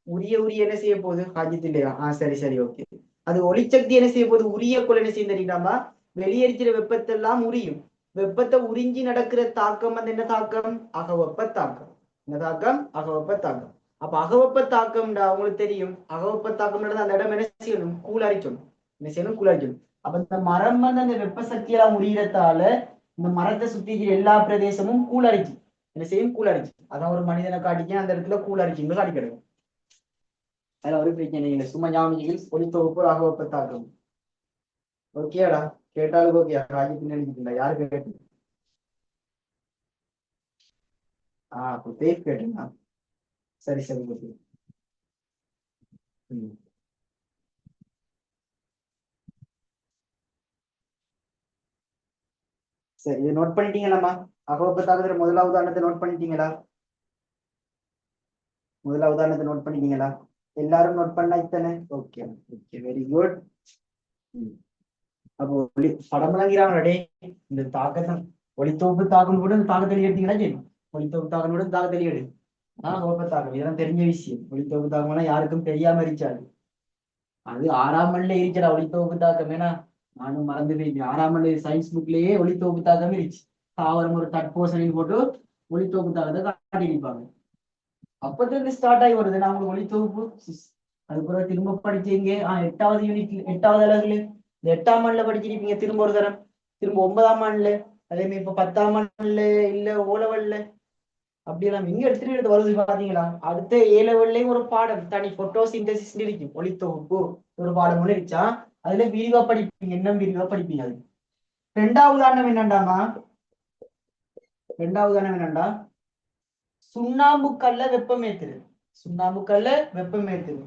உரிய உரிய என்ன செய்ய போகுது ஹாஜித்? இல்லையா? சரி சரி, ஓகே. அது ஒளிச்சக்தி என்ன செய்ய போகுது? உரிய கொள்ள என்ன செய்யும் தெரியுமா? வெளியேறிக்கிற வெப்பத்தை எல்லாம் உரியும். வெப்பத்தை உறிஞ்சி நடக்கிற தாக்கம் என்ன தாக்கம்? அகவெப்ப தாக்கம். என்ன தாக்கம்? அகவெப்ப தாக்கம். அப்ப அகவெப்ப தாக்கம்டா உங்களுக்கு தெரியும். அகவெப்ப தாக்கம் நடந்தா அந்த இடம் என்ன செய்யணும்? கூலரிக்கணும். என்ன செய்யணும்? கூலரிக்கணும். அப்ப இந்த மரம் அந்த வெப்ப சக்தியெல்லாம் உரியறதால இந்த மரத்தை சுத்தி எல்லா பிரதேசமும் கூலரிச்சு என்ன செய்யும்? கூலரிச்சு. அதான் ஒரு மனிதனை காட்டிக்க அந்த இடத்துல கூலரிச்சுன்னு காட்டி கிடைக்கும். அதுல ஒரு பிரச்சனை இல்லை. சும்மா ஞாபகம் ஒளித்தொகுப்பு அகவெப்ப தாக்கம். ஓகேடா? கேட்டாலும் ஓகே. ராஜித் நினைக்கிட்டா யாரு கேட்டு? தேவ் கேட்டுங்களா? சரி சரி, ஓகே. சரி, இது நோட் பண்ணிட்டீங்களாம்மா? அகவெப்ப தாக்கத்துல முதலாவது உதாரணத்தை நோட் பண்ணிட்டீங்களா? முதலாவது உதாரணத்தை நோட் பண்ணிட்டீங்களா? எல்லாரும் நோட் பண்ணா இத்தனை? Okay okay, very good. அப்போ படம் விளங்கிறாங்களே இந்த தாக்கத்தை. ஒளித்தொகுப்பு தாக்கம் கூட இந்த தாக்கத்தை எடுத்தீங்களா? சரி, ஒளித்தொகுப்பு தாக்கம் கூட தாக்கத்தை எடு. வெப்ப தாக்கம் இதெல்லாம் தெரிஞ்ச விஷயம். ஒளித்தொகுப்பு தாக்கம்னா யாருக்கும் தெரியாம இருக்காது. அது 6ஆம் ஆண்டுல இருக்கிற ஒளித்தொகுப்பு தாக்கம். ஏன்னா நானும் மறந்து போயிருக்கேன். 6ஆம் ஆண்டு சயின்ஸ் புக்லயே ஒளித்தொகுப்பு தாக்கம் இருந்துச்சு. தாவரம் ஒரு தட்போசனையில் போட்டு ஒளித்தொகுப்பு தாக்கத்தை காட்டியிருப்பாங்க. அப்பத்துல ஸ்டார்ட் ஆகி வருது நான் உங்களுக்கு ஒளித்தொகுப்பு. அதுக்கப்புறம் திரும்ப படிச்சீங்க 8வது யூனிட் 8வது அலகுல இந்த 8ஆம் ஆண்டுல படிச்சிருப்பீங்க. திரும்ப ஒரு தரம் திரும்ப 9ஆம் ஆண்டுல அதே மாதிரி இப்ப 10ஆம் ஆண்டுல இல்ல ஓலவல்ல அப்படியெல்லாம் இங்க எடுத்துட்டு வருது பாத்தீங்களா? அடுத்த ஏலவெள்ளையும் ஒரு பாடம் தனி போட்டோ சிந்தசிஸ் இருக்கும், ஒளித்தொகுப்பு ஒரு பாடம் ஒண்ணு இருந்துச்சா. அதுல விரிவா படிப்பீங்க, என்ன விரிவா படிப்பீங்க அது. ரெண்டாவது உதாரணம் என்னண்டாமா, ரெண்டாவது உதாரணம் என்னண்டா, சுண்ணாம்பு கல்ல வெப்பம் ஏத்துது. சுண்ணாம்பு கல்ல வெப்பம் ஏத்துது.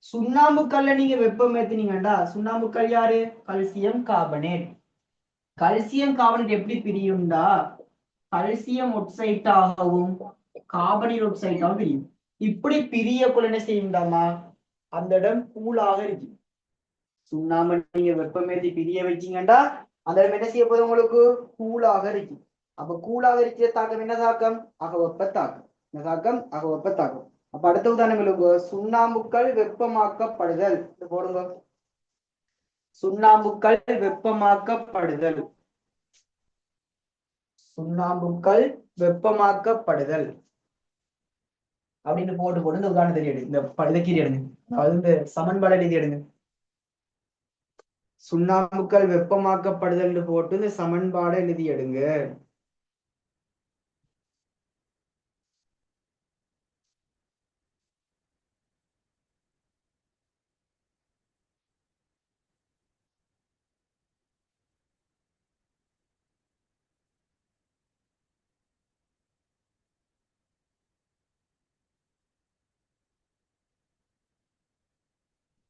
சுண்ணாம்பு கல்ல நீங்க வெப்பம் ஏத்துனீங்கடா, சுண்ணாம்பு கல் யாரு? Calcium carbonate. கல்சியம் கார்பனேட் எப்படி பிரியும்டா, கல்சியம் ஒட்சைட்டாகவும் கார்பனீர் ஒட்சைட்டாகவும் பிரியும். இப்படி பிரியக்குள்ள என்ன செய்யும்டாமா, அந்த இடம் கூலாக இருக்கு. சுண்ணாம்பு நீங்க வெப்பமேத்தி பிரிய வச்சீங்கடா, அந்த இடம் என்ன செய்ய போகுது, உங்களுக்கு கூலாக இருக்கு. அப்ப கூலாக இருக்கிற தாக்கம் என்ன தாக்கம்? அகவெப்ப தாக்கம். என்ன தாக்கம்? அகவெப்ப தாக்கம். அப்ப அடுத்த உதாரணம், சுண்ணாம்புக்கள் வெப்பமாக்கப்படுதல் போடுங்க. சுண்ணாம்புக்கள் வெப்பமாக்கப்படுதல். சுண்ணாம்புக்கள் வெப்பமாக்கப்படுதல் அப்படின்னு போட்டு போட்டு இந்த உதாரணத்தை எடுங்க. இந்த பழுதக்கீரி எடுங்க, அதாவது இந்த சமன்பாடு எழுதி எடுங்க. சுண்ணாம்புக்கள் வெப்பமாக்கப்படுதல் போட்டு இந்த சமன்பாடை எழுதி எடுங்க.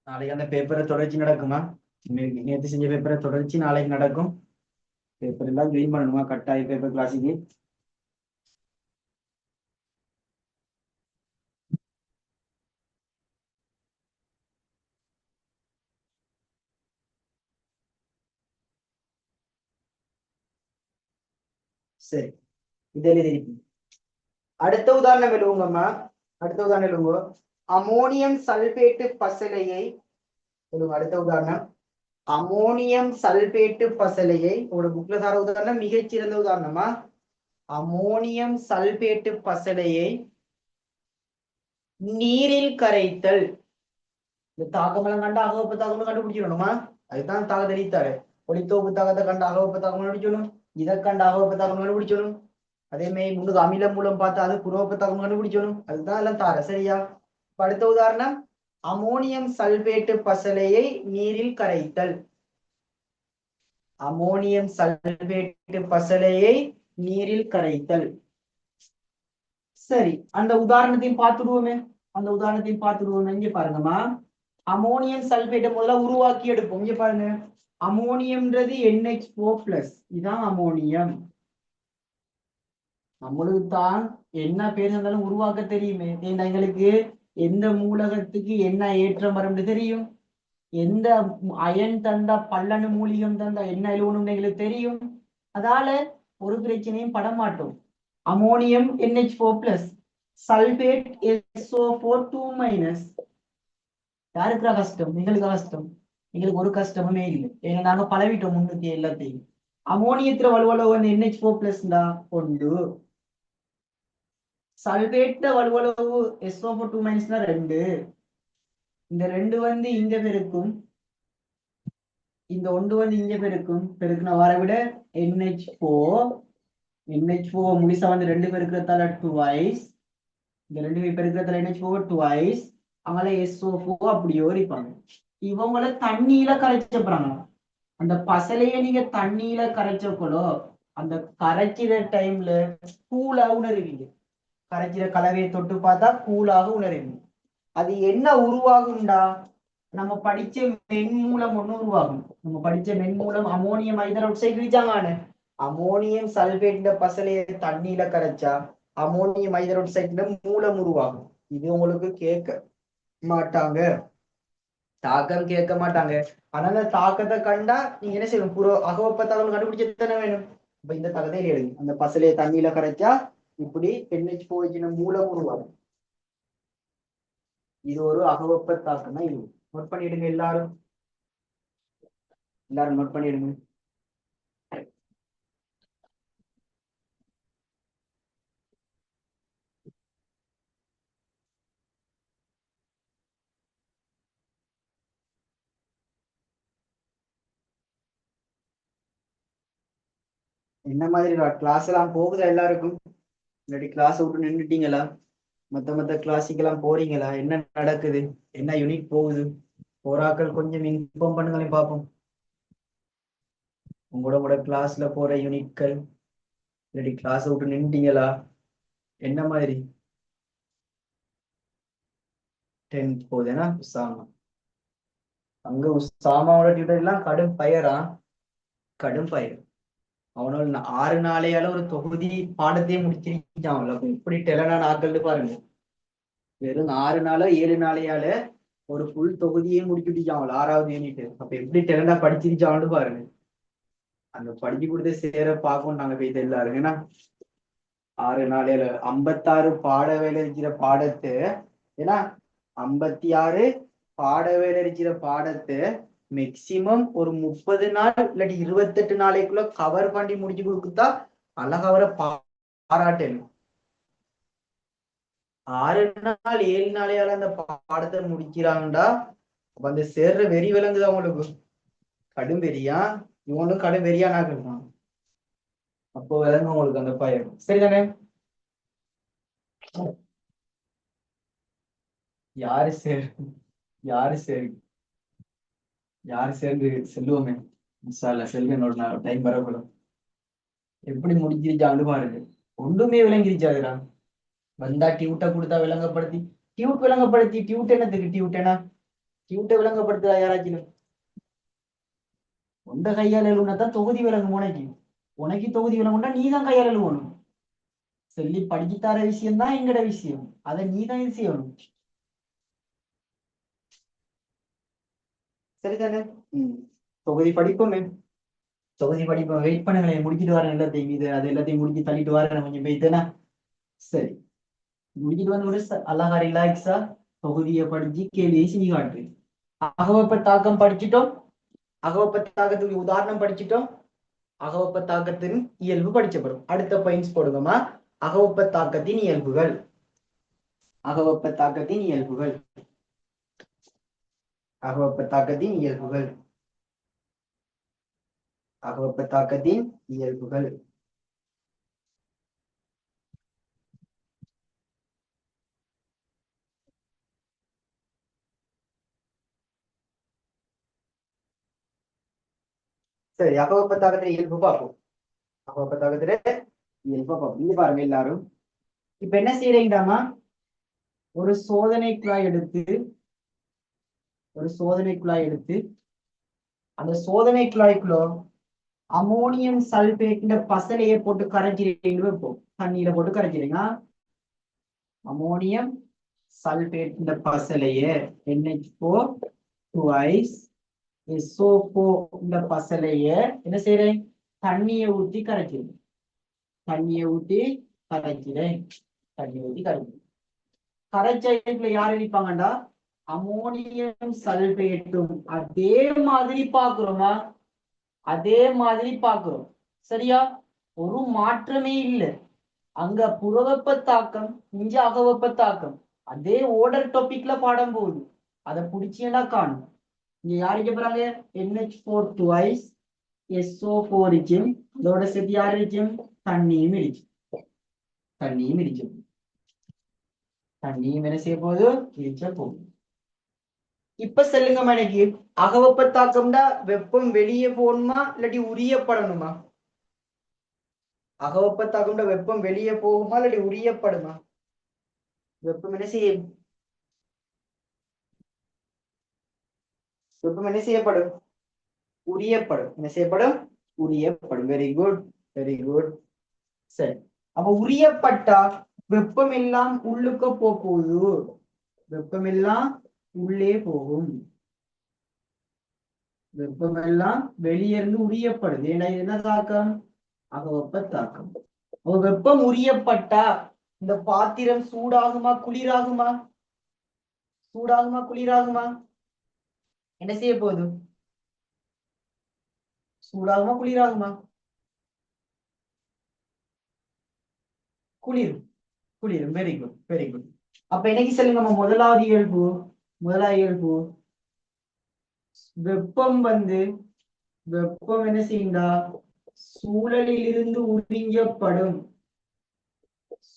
நாளைக்கு அந்த பேப்பரை தொடர்ச்சி நடக்குமா? நேற்று செஞ்ச பேப்பரை தொடர்ச்சி நாளைக்கு நடக்கும். பேப்பர் எல்லாம் கிளீன் பண்ணணுமா கட்டாய பேப்பர் கிளாஸுக்கு. சரி, இதை எழுதி. அடுத்த உதாரணம் எழுவுங்கம்மா. அடுத்த உதாரணம் எழுவுங்க. அமோனியம் சல்பேட்டு பசலையை அடுத்த உதாரணம், அமோனியம் சல்பேட்டு பசலையை ஒரு புக்ல தர உதாரணம், மிகச்சிறந்த உதாரணமா. அமோனியம் சல்பேட்டு பசலையை நீரில் கரைத்தல். இந்த தாக்கமெல்லாம் கண்டு அகவெப்ப தாக்கம் கண்டுபிடிச்சிடணுமா? அதுதான் தாக தெரிவித்தாரு. ஒளித்தோப்பு தாக்கத்தை கண்டு அகவெப்ப தாக்கம் கண்டுபிடிச்சணும், இதை கண்டு அகவெப்ப தாக்கம் கண்டுபிடிச்சணும். அதே மாதிரி முன்னுக்கு அமிலம் மூலம் பார்த்தா அது புரோப்ப தாக்கம் கண்டுபிடிச்சணும். அதுதான் எல்லாம் தார சரியா. அடுத்த உதாரணம், அமோனியம் சல்பேட்டு பசலையை நீரில் கரைத்தல். அமோனியம் சல்பேட்டு பசலையை நீரில் கரைத்தல். சரி, அந்த உதாரணத்தையும் பார்த்துடுவோமே. அந்த உதாரணத்தையும் பார்த்துடுவோமே. இங்க பாருங்கம்மா, அமோனியம் சல்பேட்டை முதல்ல உருவாக்கி எடுப்போம். இங்க பாருங்க, அமோனியம்ன்றது NH4+, இதுதான் அமோனியம். நம்மளுக்கு தான் என்ன பேர் இருந்தாலும் உருவாக்க தெரியுமே. எங்களுக்கு எந்த மூலகத்துக்கு என்ன ஏற்றம் வரும் தெரியும், எந்த அயன் தந்தா பல்லணு மூலிகம் தந்தா என்ன எழுவணும் எங்களுக்கு தெரியும். அதால ஒரு பிரச்சனையும் பட மாட்டோம். Ammonium NH4+, sulphate SO4 2-. யாருக்குறா கஷ்டம்? எங்களுக்கு கஷ்டம். எங்களுக்கு ஒரு கஷ்டமுமே இல்லை, ஏன்னா நாங்க பழவிட்டோம் முன்னுக்கு எல்லாத்தையும். அமோனியத்துல வலுவலவு வந்து NH4+ தான் ஒன்று. சல்பேட் வலுவலவு SO4 2- தான் 2. இந்த 2 வந்து இங்க பெருக்கும், இந்த ஒன்று வந்து இங்க பெருக்கும். பெருக்குன வர விட NH4 முழுசா வந்து 2 பெருக்கிறதால 2 இந்த 2 பெருக்கிறதால NH4 2 அவங்கள SO4 அப்படியோ இருப்பாங்க. இவங்கள தண்ணியில கரைச்ச போறாங்க. அந்த பசலைய நீங்க தண்ணியில கரைச்சப்போ அந்த கரைக்கிற டைம்ல கூலாக உணருவீங்க. கரைக்கிற கலவையை தொட்டு பார்த்தா கூலாக உணருவீங்க. அது என்ன உருவாகும்டா, நம்ம படிச்ச மென்மூலம் ஒண்ணு உருவாகும். நம்ம படிச்ச மென்மூலம் அமோனியம் ஹைட்ராக்சைடு இருக்காங்க. அமோனியம் சல்பேட் பசலையை தண்ணியில கரைச்சா அமோனியம் ஹைட்ராக்சைடுல மூலம் உருவாகும். இது உங்களுக்கு கேட்க மாட்டாங்க, தாக்கம் கேட்க மாட்டாங்க. ஆனா அந்த தாக்கத்தை கண்டா நீங்க என்ன செய்யணும், அகவெப்ப தாக்கம் கண்டுபிடிச்சு தானே வேணும். இப்ப இந்த தகதை எழுதுங்க, அந்த பசலையை தண்ணியில கரைச்சா இப்படி NH4 மூலம் உருவாகும். இது ஒரு அகவெப்ப தாக்கம் தான். இது நோட் பண்ணிடுங்க எல்லாரும், எல்லாரும் நோட் பண்ணிடுங்க. என்ன மாதிரி கிளாஸ் எல்லாம் போகுதா எல்லாருக்கும்? இல்லாட்டி கிளாஸ் விட்டு நின்றுட்டீங்களா? மத்த கிளாஸுக்கெல்லாம் போறீங்களா? என்ன நடக்குது? என்ன யூனிட் போகுது? போராக்கள் கொஞ்சம் இன்ஃபார்ம் பண்ணுங்களேன் பார்ப்போம். உங்களோட கிளாஸ்ல போற யூனிட்கள் இல்லாட்டி கிளாஸ் விட்டு நின்றுட்டீங்களா? என்ன மாதிரி 10 போகுதுன்னா உசாமா. அங்க உசாமாவோட டியூட்டர் எல்லாம் கடும் பயரா, கடும் பயிர். அவனோட 6 நாளையால ஒரு தொகுதி பாடத்தையே முடிச்சிருக்கான். இப்படி டெலனான ஆட்கள் பாருங்க. வெறும் 6 நாளோ 7 நாளையால ஒரு ஃபுல் தொகுதியே முடிச்சுட்டான் 6வது யூனிட். அப்ப எப்படி டெலண்டா படிச்சிருச்சான்னு பாருங்க. அந்த படிச்சு கொடுத்து சேர பார்க்கும் நாங்க போய் எல்லாரும். ஏன்னா 6 நாளையில 56 பாட வேலை இருக்கிற பாடத்தை, ஏன்னா 56 பாட வேலை இருக்கிற பாடத்தை மேக்சிமம் ஒரு 30 நாள் இல்லாட்டி 28 நாளைக்குள்ள கவர் பண்ணி முடிச்சு கொடுத்தா அழகா அவரை பாராட்டேன். 6 நாள் 7 நாளையால அந்த பாடத்தை முடிக்கிறாங்கடா. அப்ப அந்த சேர்ற வெறி விளங்குது அவங்களுக்கு. கடும் வெறியா, இவனும் கடும் வெறியா நாக்கிருக்கான். அப்போ விளங்கும் உங்களுக்கு அந்த பயம். சரிதானே? யாரு சேர் யாரு சரி யாரு சேர்ந்து செல்லுவோமே செல்வனோட டைம் வரக்கூடும். எப்படி முடிஞ்சிருச்சான்னு பாருங்க. ஒன்றுமே விளங்கிருச்சாதுடா. வந்தா டியூட்டை கொடுத்தா விளங்கப்படுத்தி, டியூட் விளங்கப்படுத்தி, டியூட் என்னத்துக்கு? டியூட்டனா டியூட்டை விளங்கப்படுத்துறா யாராச்சும்? உண்ட கையால் எழுவுனாதான் தொகுதி விளங்கும். உனக்கு தொகுதி விளங்கும்னா நீ தான் கையால் எழுவணும். சொல்லி படிச்சுத்தார விஷயம் தான் எங்கட விஷயம். அதை நீ தான் இது செய்யணும். சரிதானே? தொகுதி படிப்போமே, தொகுதி படிப்போம். வெயிட் பண்ணுங்களேன், முடிச்சுட்டு வரேன் எல்லாத்தையும். இது அது எல்லாத்தையும் முடிச்சு தள்ளிட்டு வரேன் கொஞ்சம் போயிட்டேனா. சரி, முடிச்சுட்டு வந்து ஒரு அழகா ரிலாக்ஸா தொகுதியை படிச்சு கேள்வியை செஞ்சு காட்டு. அகவப்ப தாக்கம் படிச்சுட்டோம், அகவப்ப தாக்கத்துக்கு உதாரணம் படிச்சுட்டோம், அகவப்ப தாக்கத்தின் இயல்பு படிச்சப்படும். அடுத்த பாயிண்ட்ஸ் போடுங்கம்மா. அகவப்ப தாக்கத்தின் இயல்புகள், அகவப்ப தாக்கத்தின் இயல்புகள், அகவப்ப தாக்கத்தின் இயல்புகள், அகவப்ப தாக்கத்தின் இயல்புகள். சரி, அகவப்ப தாக்கத்தின் இயல்பு பார்ப்போம். அகவப்ப தாக்கத்துல இயல்பு பார்ப்போம். இங்க பாருங்க எல்லாரும். இப்ப என்ன செய்யறீங்கடாமா? ஒரு சோதனை குழாய் எடுத்து, ஒரு சோதனை குழாய் எடுத்து அந்த சோதனை குழாய்க்குள்ள அமோனியம் சல்பேட் பசலையை போட்டு கரைச்சிருக்கீங்க. வைப்போம், தண்ணியில போட்டு கரைச்சிருங்க. அமோனியம் சல்பேட் பசலைய NH4 twice SO4 பசலைய என்ன செய்யறேன்? தண்ணியை ஊற்றி கரைச்சிருங்க. தண்ணியை ஊற்றி கரைச்சிறேன். தண்ணி ஊற்றி கரைச்சிருங்க. கரைச்சல யார் இருப்பாங்கடா? அமோனியம் சல்பேட்டும் அதே மாதிரி பாக்குறோமா? அதே மாதிரி பாக்குறோம். சரியா? ஒரு மாற்றமே இல்லை. அங்க புறவெப்ப தாக்கம், இங்க அகவெப்ப தாக்கம். அதே ஓர்டர் டாபிக்ல பாடம் போகுது. அதை பிடிச்சா காணும். இங்க யாருக்கு போறாங்க? NH4 twice SO4 இருக்கும். இதோட சேர்த்து யாரு இருக்கும்? தண்ணியும் இருக்கு. தண்ணியும் இருக்கும். தண்ணியும் என்ன செய்ய போகுது? இருக்க போகுது. இப்ப சொல்லுங்க மனைக்கு, அகவெப்ப தாக்கம்டா வெப்பம் வெளியே போகணுமா இல்லாட்டி உரியப்படணுமா? அகவெப்ப தாக்கம்டா வெப்பம் வெளியே போகுமா இல்லாட்டி உரியப்படுமா? வெப்பம் என்ன செய்யும்? வெப்பம் என்ன செய்யப்படும்? உரியப்படும். என்ன செய்யப்படும்? உரியப்படும். Very good, very good. சரி, அப்ப உரியப்பட்டா வெப்பம் எல்லாம் உள்ளுக்க போகுது. வெப்பம் எல்லாம் உள்ளே போகும். வெப்பம் எல்லாம் வெளியிருந்து உரியப்படுது. ஏன்னா இது என்ன தாக்கம்? அகவெப்ப தாக்கம். வெப்பம் உரியப்பட்டா இந்த பாத்திரம் சூடாகுமா குளிராகுமா? சூடாகுமா குளிராகுமா? என்ன செய்ய போகுது? சூடாகுமா குளிராகுமா? குளிரும். குளிரும். Very good, very good. அப்ப இன்னைக்கு சொல்லுங்க நம்ம முதலாவது இயல்பு. முதலாவது இயல்பு வெப்பம் வெப்பம் என்ன செய்யுண்டா? சூழலில் இருந்து உறிஞ்சப்படும்.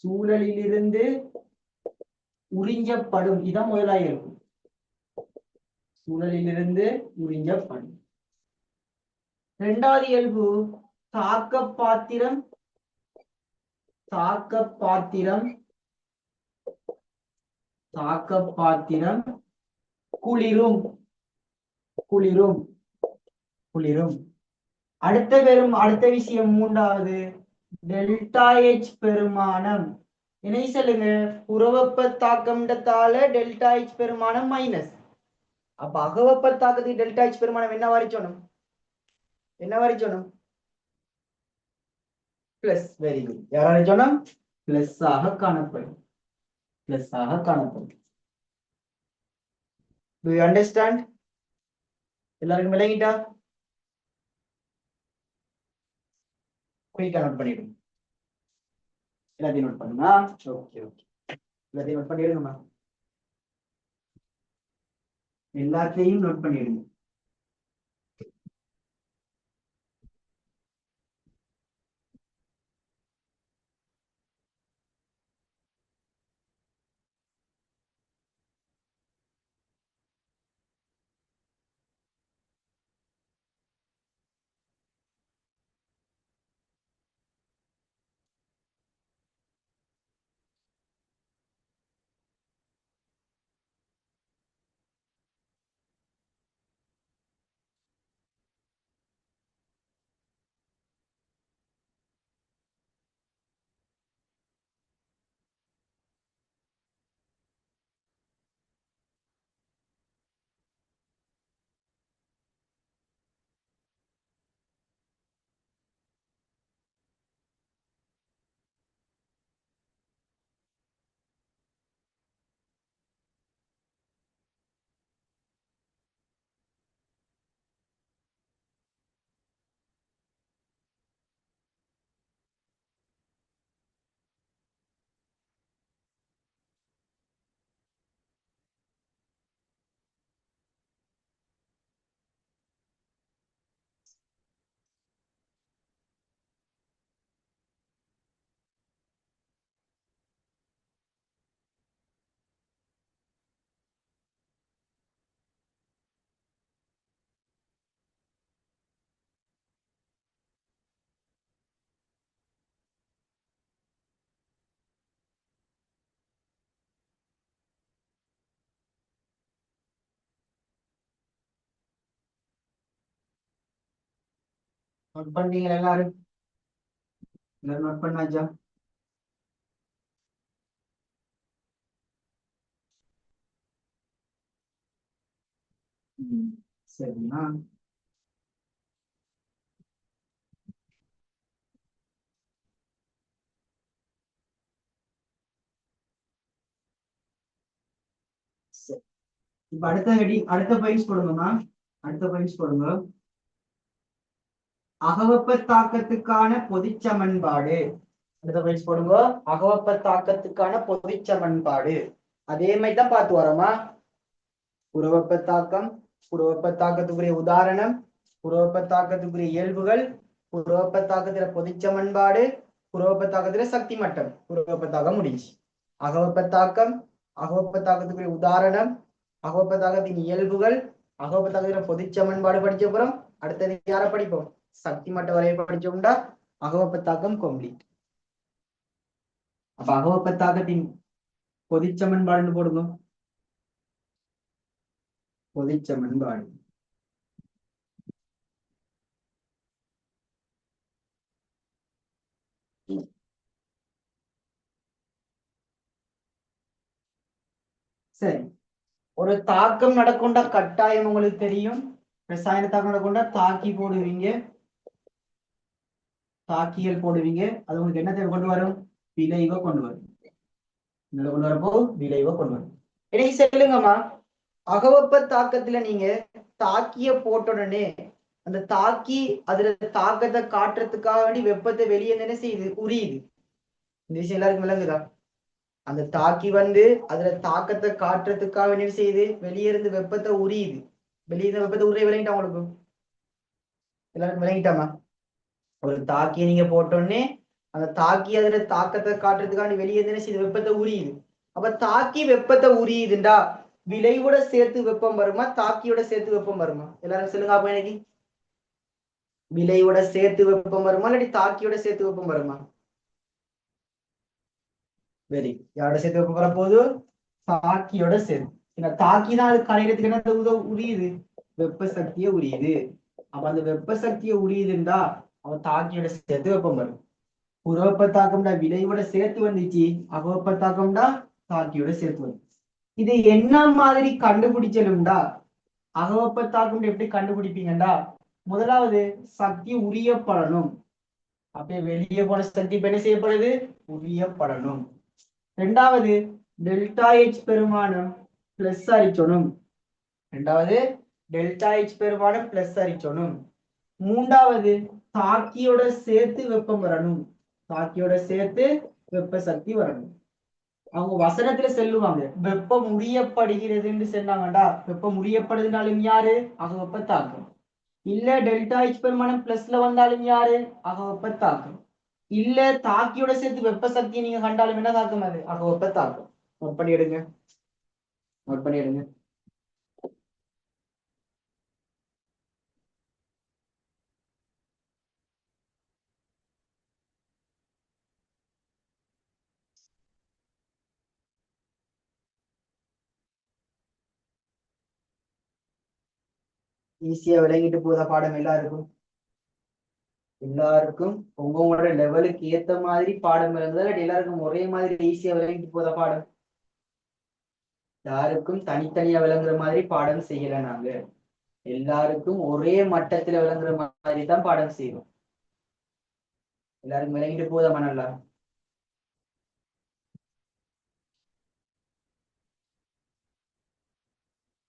சூழலிலிருந்து உறிஞ்சப்படும் இதான் முதலாக இருக்கும். சூழலிலிருந்து உறிஞ்சப்படும். இரண்டாவது இயல்பு தாக்க பாத்திரம். தாக்க பாத்திரம் தாக்க பாத்திரம் குளிரும். குளிரும் குளிரும். அடுத்த விஷயம் மூன்றாவது டெல்டா எச் பெருமானம். என்ன சொல்லுங்க? புறவெப்ப தாக்கம்ன்றதால டெல்டா எச் பெருமானம் மைனஸ். அப்ப அகவெப்ப தாக்கத்துக்கு டெல்டா எச் பெருமானம் என்ன வரைச்சோணும்? என்ன வரைச்சோணும்? பிளஸ். Very good. யாராவது சொன்னோம்? பிளஸ் ஆக காணப்படும். பிளஸ் ஆக காணப்படும். Do you understand? எல்லாருக்கும் விளங்கிட்டா? குயிக்கா நோட் பண்ணிடுங்க. எல்லாத்தையும் நோட் பண்ணுமா? Okay okay. எல்லாத்தையும் நோட் பண்ணிடுங்கம்மா. எல்லாத்தையும் நோட் பண்ணிடுங்க. நோட் பண்ணீங்களா எல்லாரும்? எல்லாரும் நோட் பண்ணாச்சா? சரிண்ணா. சரி. இப்ப அடுத்த பாயிண்ட்ஸ் போடுங்கம்மா. அடுத்த பாயிண்ட்ஸ் போடுங்க. அகவெப்ப தாக்கத்துக்கான பொதுச் சமன்பாடு. அடுத்த பாயிண்ட்ஸ் போடுங்க. அகவெப்ப தாக்கத்துக்கான பொதுச் சமன்பாடு. அதே மாதிரி தான் பார்த்து வரோமா? புறவெப்ப தாக்கம், புறவெப்ப தாக்கத்துக்குரிய உதாரணம், புறவெப்ப தாக்கத்துக்குரிய இயல்புகள், புறவெப்ப தாக்கத்துல பொதுச் சமன்பாடு, புறவெப்ப தாக்கத்துல சக்தி மட்டம். புறவெப்ப தாக்கம் முடிஞ்சு. அகவெப்ப தாக்கம், அகவெப்ப தாக்கத்துக்குரிய உதாரணம், அகவெப்ப தாக்கத்தின் இயல்புகள், அகவெப்ப தாக்கத்துல பொதுச் சமன்பாடு படிச்ச அப்புறம் அடுத்தது யார படிப்போம்? சக்தி மட்ட வரைய படிச்சோம்டா அகவெப்ப தாக்கம் கம்ப்ளீட். அப்ப அகவெப்ப தாக்கத்தின் பொதுச் சமன்பாடுன்னு போடுங்க. பொதுச் சமன்பாடு. சரி. ஒரு தாக்கம் நடக்கொண்ட கட்டாயம் உங்களுக்கு தெரியும். ரசாயன தாக்கம் நடக்கொண்ட தாக்கி போடுவீங்க, தாக்கியல் போடுவீங்க. அது உங்களுக்கு என்ன கொண்டு வரும்? விளைவை கொண்டு வரும். கொண்டு வரப்போ விளைவை கொண்டு வரும். எனக்கு சொல்லுங்கம்மா, அகவெப்ப தாக்கத்துல நீங்க தாக்கிய போட்ட உடனே அந்த தாக்கி அதுல தாக்கத்தை காட்டுறதுக்காக வேண்டி வெப்பத்தை வெளியே என்ன செய்யுது? உரியுது. இந்த விஷயம் எல்லாருக்கும் விளங்குதா? அந்த தாக்கி அதுல தாக்கத்தை காட்டுறதுக்காக என்ன செய்யுது? வெளியே இருந்து வெப்பத்தை உரியுது. வெளியே இருந்து வெப்பத்தை உரிய விளங்கிட்டா உங்களுக்கு? எல்லாருக்கும் விளங்கிட்டாமா? ஒரு தாக்கிய நீங்க போட்டோன்னே அந்த தாக்கி அதுல தாக்கத்தை காட்டுறதுக்காண்டி வெளியே என்ன செய்யுது, வெப்பத்தை உரியுது. அப்ப தாக்கி வெப்பத்தை உரியுதுண்டா விளைவோட சேர்த்து வெப்பம் வருமா, தாக்கியோட சேர்த்து வெப்பம் வருமா? எல்லாரும் சொல்லுங்க அப்ப எனக்கு. விளைவோட சேர்த்து வெப்பம் வருமா இல்லாட்டி தாக்கியோட சேர்த்து வெப்பம் வருமா? வெரி, யாரோட சேர்த்து வெப்பம் வரப்போகுது? தாக்கியோட சேர்த்து. ஏன்னா தாக்கி தான் அது கரையிறதுக்கு என்ன உரியுது, வெப்ப சக்தியை உரியுது. அப்ப அந்த வெப்ப சக்தியை உரியுதுண்டா அவன் தாக்கியோட சேர்த்து வெப்பம் வரும். புறவெப்ப தாக்கம்டா விளைவோட சேர்த்து வந்துச்சு, அகவெப்ப தாக்கம்டா தாக்கியோட சேர்த்து வந்து. இது என்ன மாதிரி கண்டுபிடிச்சலும்டா? அகவெப்ப தாக்கம் எப்படி கண்டுபிடிப்பீங்கடா? முதலாவது சக்தி உரியப்படணும். அப்படியே வெளியே போன சக்தி என்ன செய்யப்படுது, உரியப்படணும். இரண்டாவது டெல்டா எச் பெருமானம் பிளஸ் அரிச்சணும். இரண்டாவது டெல்டா எச் பெருமானம் பிளஸ் அரிச்சணும். மூன்றாவது தாக்கியோட சேர்த்து வெப்பம் வரணும். தாக்கியோட சேர்த்து வெப்ப சக்தி வரணும். அவங்க வசனத்துல செல்லுவாங்க வெப்பம் உரியப்படுகிறதுன்னு சொன்னாங்கடா. வெப்பம் உரியப்படுதுனாலும் யாரு, அகவெப்ப தாக்கம். இல்ல டெல்டா எச் பெருமானம் பிளஸ்ல வந்தாலும் யாரு, அகவெப்ப தாக்கம். இல்ல தாக்கியோட சேர்த்து வெப்ப சக்தியை நீங்க கண்டாலும் என்ன தாக்கம், அது அகவெப்ப தாக்கம். நோட் பண்ணி எடுங்க, நோட் பண்ணி எடுங்க. ஈஸியா விளங்கிட்டு போதா பாடம் எல்லாருக்கும்? எல்லாருக்கும் உங்களோட லெவலுக்கு ஏத்த மாதிரி பாடம் இருந்தது, எல்லாருக்கும் ஒரே மாதிரி ஈஸியா விளங்கிட்டு போதா பாடம்? யாருக்கும் தனித்தனியா விளங்குற மாதிரி பாடம் செய்யல நாங்க. எல்லாருக்கும் ஒரே மட்டத்துல விளங்குற மாதிரி தான் பாடம் செய்வோம். எல்லாருக்கும் விளங்கிட்டு போதாமா நல்லா?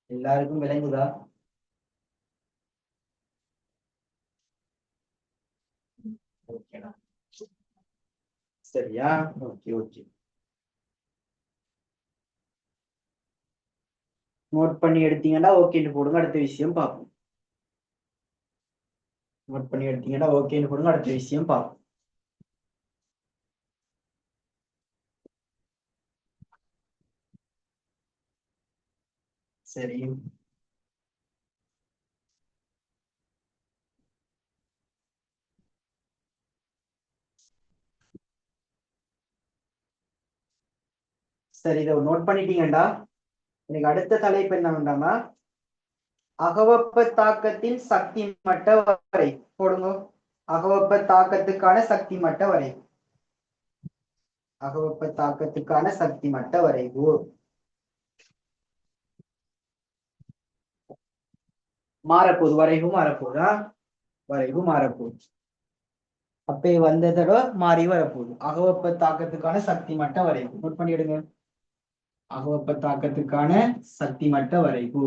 எல்லாருக்கும் விளங்குதா? ஓகேடா, சரியா? ஓகே ஓகே, நோட் பண்ணி எடுத்தீங்கன்னா ஓகேன்னு போடுங்க, அடுத்த விஷயம் பார்ப்போம். நோட் பண்ணி எடுத்தீங்கன்னா ஓகேன்னு போடுங்க, அடுத்த விஷயம் பார்ப்போம். சரி, சரி, இதை நோட் பண்ணிட்டீங்கடா. எனக்கு அடுத்த தலைப்பு என்ன வேண்டாமா, அகவெப்ப தாக்கத்தின் சக்தி மட்ட வரை போடுங்க. அகவெப்ப தாக்கத்துக்கான சக்தி மட்ட வரை, அகவெப்ப தாக்கத்துக்கான சக்தி மட்ட வரைவு. மாறப்போகுது, வரைவு மாறப்போகுதா? வரைவு மாறப்போகுது. அப்பே வந்ததோட மாறி வரப்போகுது. அகவெப்ப தாக்கத்துக்கான சக்தி மட்ட வரைவு நோட் பண்ணிடுங்க. அகவெப்ப தாக்கத்துக்கான சக்தி மட்ட வரைவு.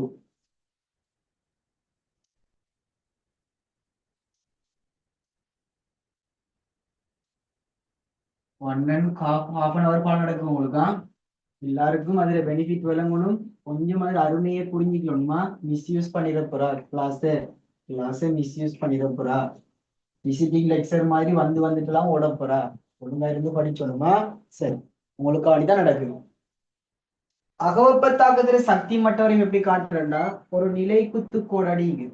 half an hour பாடம் நடக்கும் உங்களுக்கு. எல்லாருக்கும் அதுல பெனிஃபிட் விளங்கணும். கொஞ்சம் மாதிரி அருமையை புரிஞ்சுக்கணுமா? மிஸ்யூஸ் பண்ணிட போறா கிளாஸை மிஸ்யூஸ் பண்ணிட போறா. விசிட்டிங் லெக்சர் மாதிரி வந்துட்டுலாம் ஓட போறா. ஒழுங்கா இருந்து படிச்சோணுமா? சரி, உங்களுக்கு அப்படிதான் நடக்குது. அகவெப்ப தாக்கத்துல சக்தி மட்டவரையும் எப்படி காட்டுறேன்னா, ஒரு நிலை குத்து கோடடிங்க.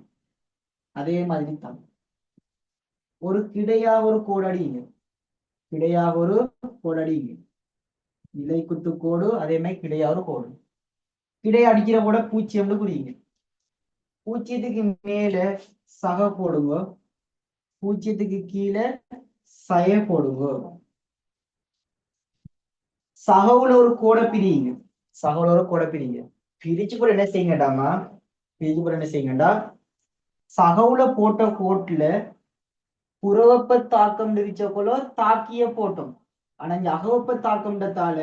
அதே மாதிரி தான் ஒரு கிடையா ஒரு கோடடிங்க. கிடையா ஒரு கோடடிங்க. நிலை குத்து கோடு அதே மாதிரி கிடையா ஒரு கோடு. கிடை அடிக்கிற கூட பூஜ்ஜியம்னு குறிங்க. பூஜ்ஜியத்துக்கு மேல சக போடுங்க, பூஜ்ஜியத்துக்கு கீழே சய போடுங்க. சகவுல ஒரு கோடை பிரிங்க. சகவுல ஒரு கோடை பிரிங்க. பிரிச்சு கூட என்ன செய்யுங்கடாமா, பிரிச்சு கூட என்ன செய்யுங்கடா, சகவுல போட்ட கோட்டுல புறவெப்ப தாக்கம் விரிச்சக்குள்ள தாக்கிய போட்டோம். ஆனா இந்த அகவெப்ப தாக்கம்ன்றதால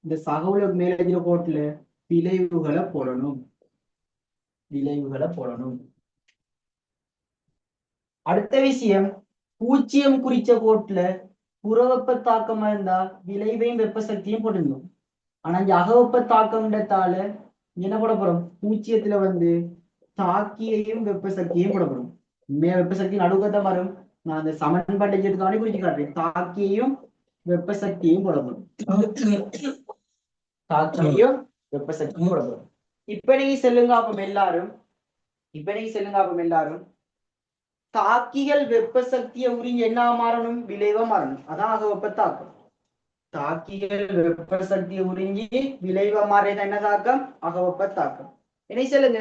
இந்த சகவுல மேலதிர கோட்டுல விளைவுகளை போடணும். விளைவுகளை போடணும். அடுத்த விஷயம், பூஜ்ஜியம் குறிச்ச கோட்டுல புறவெப்ப தாக்கமா இருந்தா விளைவையும் வெப்ப சக்தியும் போட்டுருந்தோம். ஆனா இந்த அகவெப்ப தாக்கம்ன்றதால என்ன போட போறோம், பூஜ்ஜியத்துல தாக்கியையும் வெப்ப சக்தியையும் போட போறோம். உண்மையா வெப்ப சக்தி நடுக்கத்தான் வரும். நான் அந்த சமன்பாட்டை எடுத்துக்காண்டி குறிச்சு காட்டுறேன். தாக்கியையும் வெப்ப சக்தியையும் போட போறோம். தாக்கியையும் வெப்ப சக்தியும் போட போறோம். இப்ப நீங்க செல்லுங்க அப்ப எல்லாரும். தாக்கிகள் வெப்ப சக்தியை உறிஞ்சி என்ன மாறணும்? விளைவா மாறணும். அதான் அக வெப்ப தாக்கம். தாக்கிகள் வெப்ப சக்தியை உறிஞ்சி விளைவா மாறியது என்ன தாக்கம்? அக வெப்ப தாக்கம். என்ன சொல்லுங்க,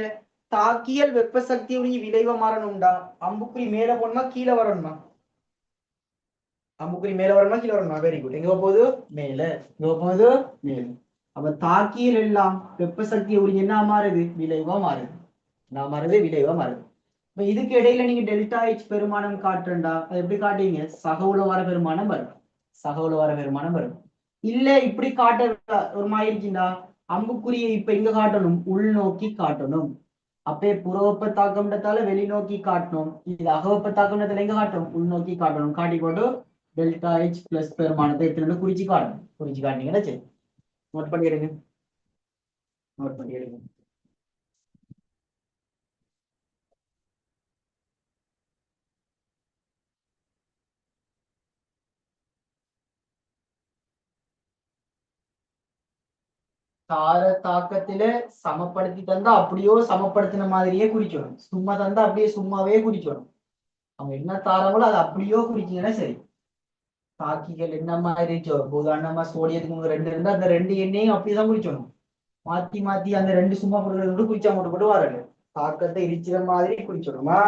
தாக்கியல் வெப்ப சக்தி உறிஞ்சி விளைவா மாறணும்டா அம்புக்குறி மேல போகணுமா கீழே வரணுமா? அம்புக்குறி மேல வரணுமா கீழே வரணுமா? Very good. எங்க போகுது? மேல. எங்க போகுது? மேல. அப்ப தாக்கியல் எல்லாம் வெப்ப சக்தியை உறிஞ்சி என்ன மாறுது? விளைவா மாறுது. நான் மாறுது விளைவா மாறுது. இப்ப இதுக்கு இடையில நீங்க டெல்டா H பெருமானம் காட்டுறா, அது எப்படி காட்டுவீங்க? சகவுல வர பெருமானம் வரும். சகவுல வர பெருமானம் வரும். இல்ல இப்படி காட்ட ஒரு மாதிரி இருக்குண்டா, அம்புக்குறியை இப்ப இங்க காட்டணும், உள்நோக்கி காட்டணும். அப்பே புறவெப்ப தாக்கம்ன்றதால வெளிநோக்கி காட்டணும். இது அகவெப்ப தாக்கம்ன்றதால எங்க காட்டணும்? உள்நோக்கி காட்டணும். காட்டி போட்டு டெல்டா H பிளஸ் பெருமானத்தை எடுத்துட்டு குறிச்சு காட்டணும். குறிச்சு காட்டினீங்கன்னா சரி. நோட் பண்ணிடுங்க. நோட் பண்ணிடுங்க. தார தாக்கத்தில சமப்படுத்தி தந்தா அப்படியோ சமப்படுத்தின மாதிரியே குறிக்கணும். சும்மா தந்தா அப்படியே சும்மாவே குறிக்கணும். அவங்க என்ன தாராங்களோ அதை அப்படியோ குறிச்சீங்கன்னா சரி. தாக்கிகள் என்ன மாதிரி உதாரணமா சோடியத்துக்கு 2 இருந்தா அந்த 2 எண்ணையும் அப்படிதான் குறிக்கணும். மாத்தி மாத்தி அந்த 2 சும்மா கொடுக்கறது குறிச்சா மட்டும் போட்டு வராது. தாக்கத்தை இடிச்சிற மாதிரி குறிச்சிடணுமா?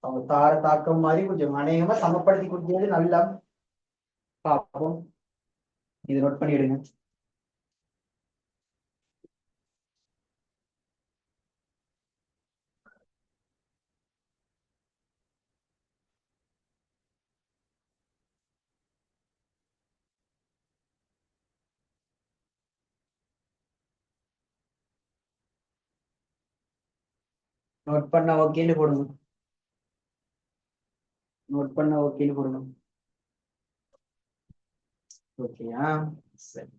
அவங்க தார தாக்கம் மாதிரி குறிச்சிடணும். அநேகமா சமப்படுத்தி குறிக்கிறது நல்லா பார்ப்போம். இதை நோட் பண்ணிடுங்க. நோட் பண்ண ஓகேன்னு போடுங்க. நோட் பண்ண ஓகேன்னு போடுங்க. ஓகேயா? சரி.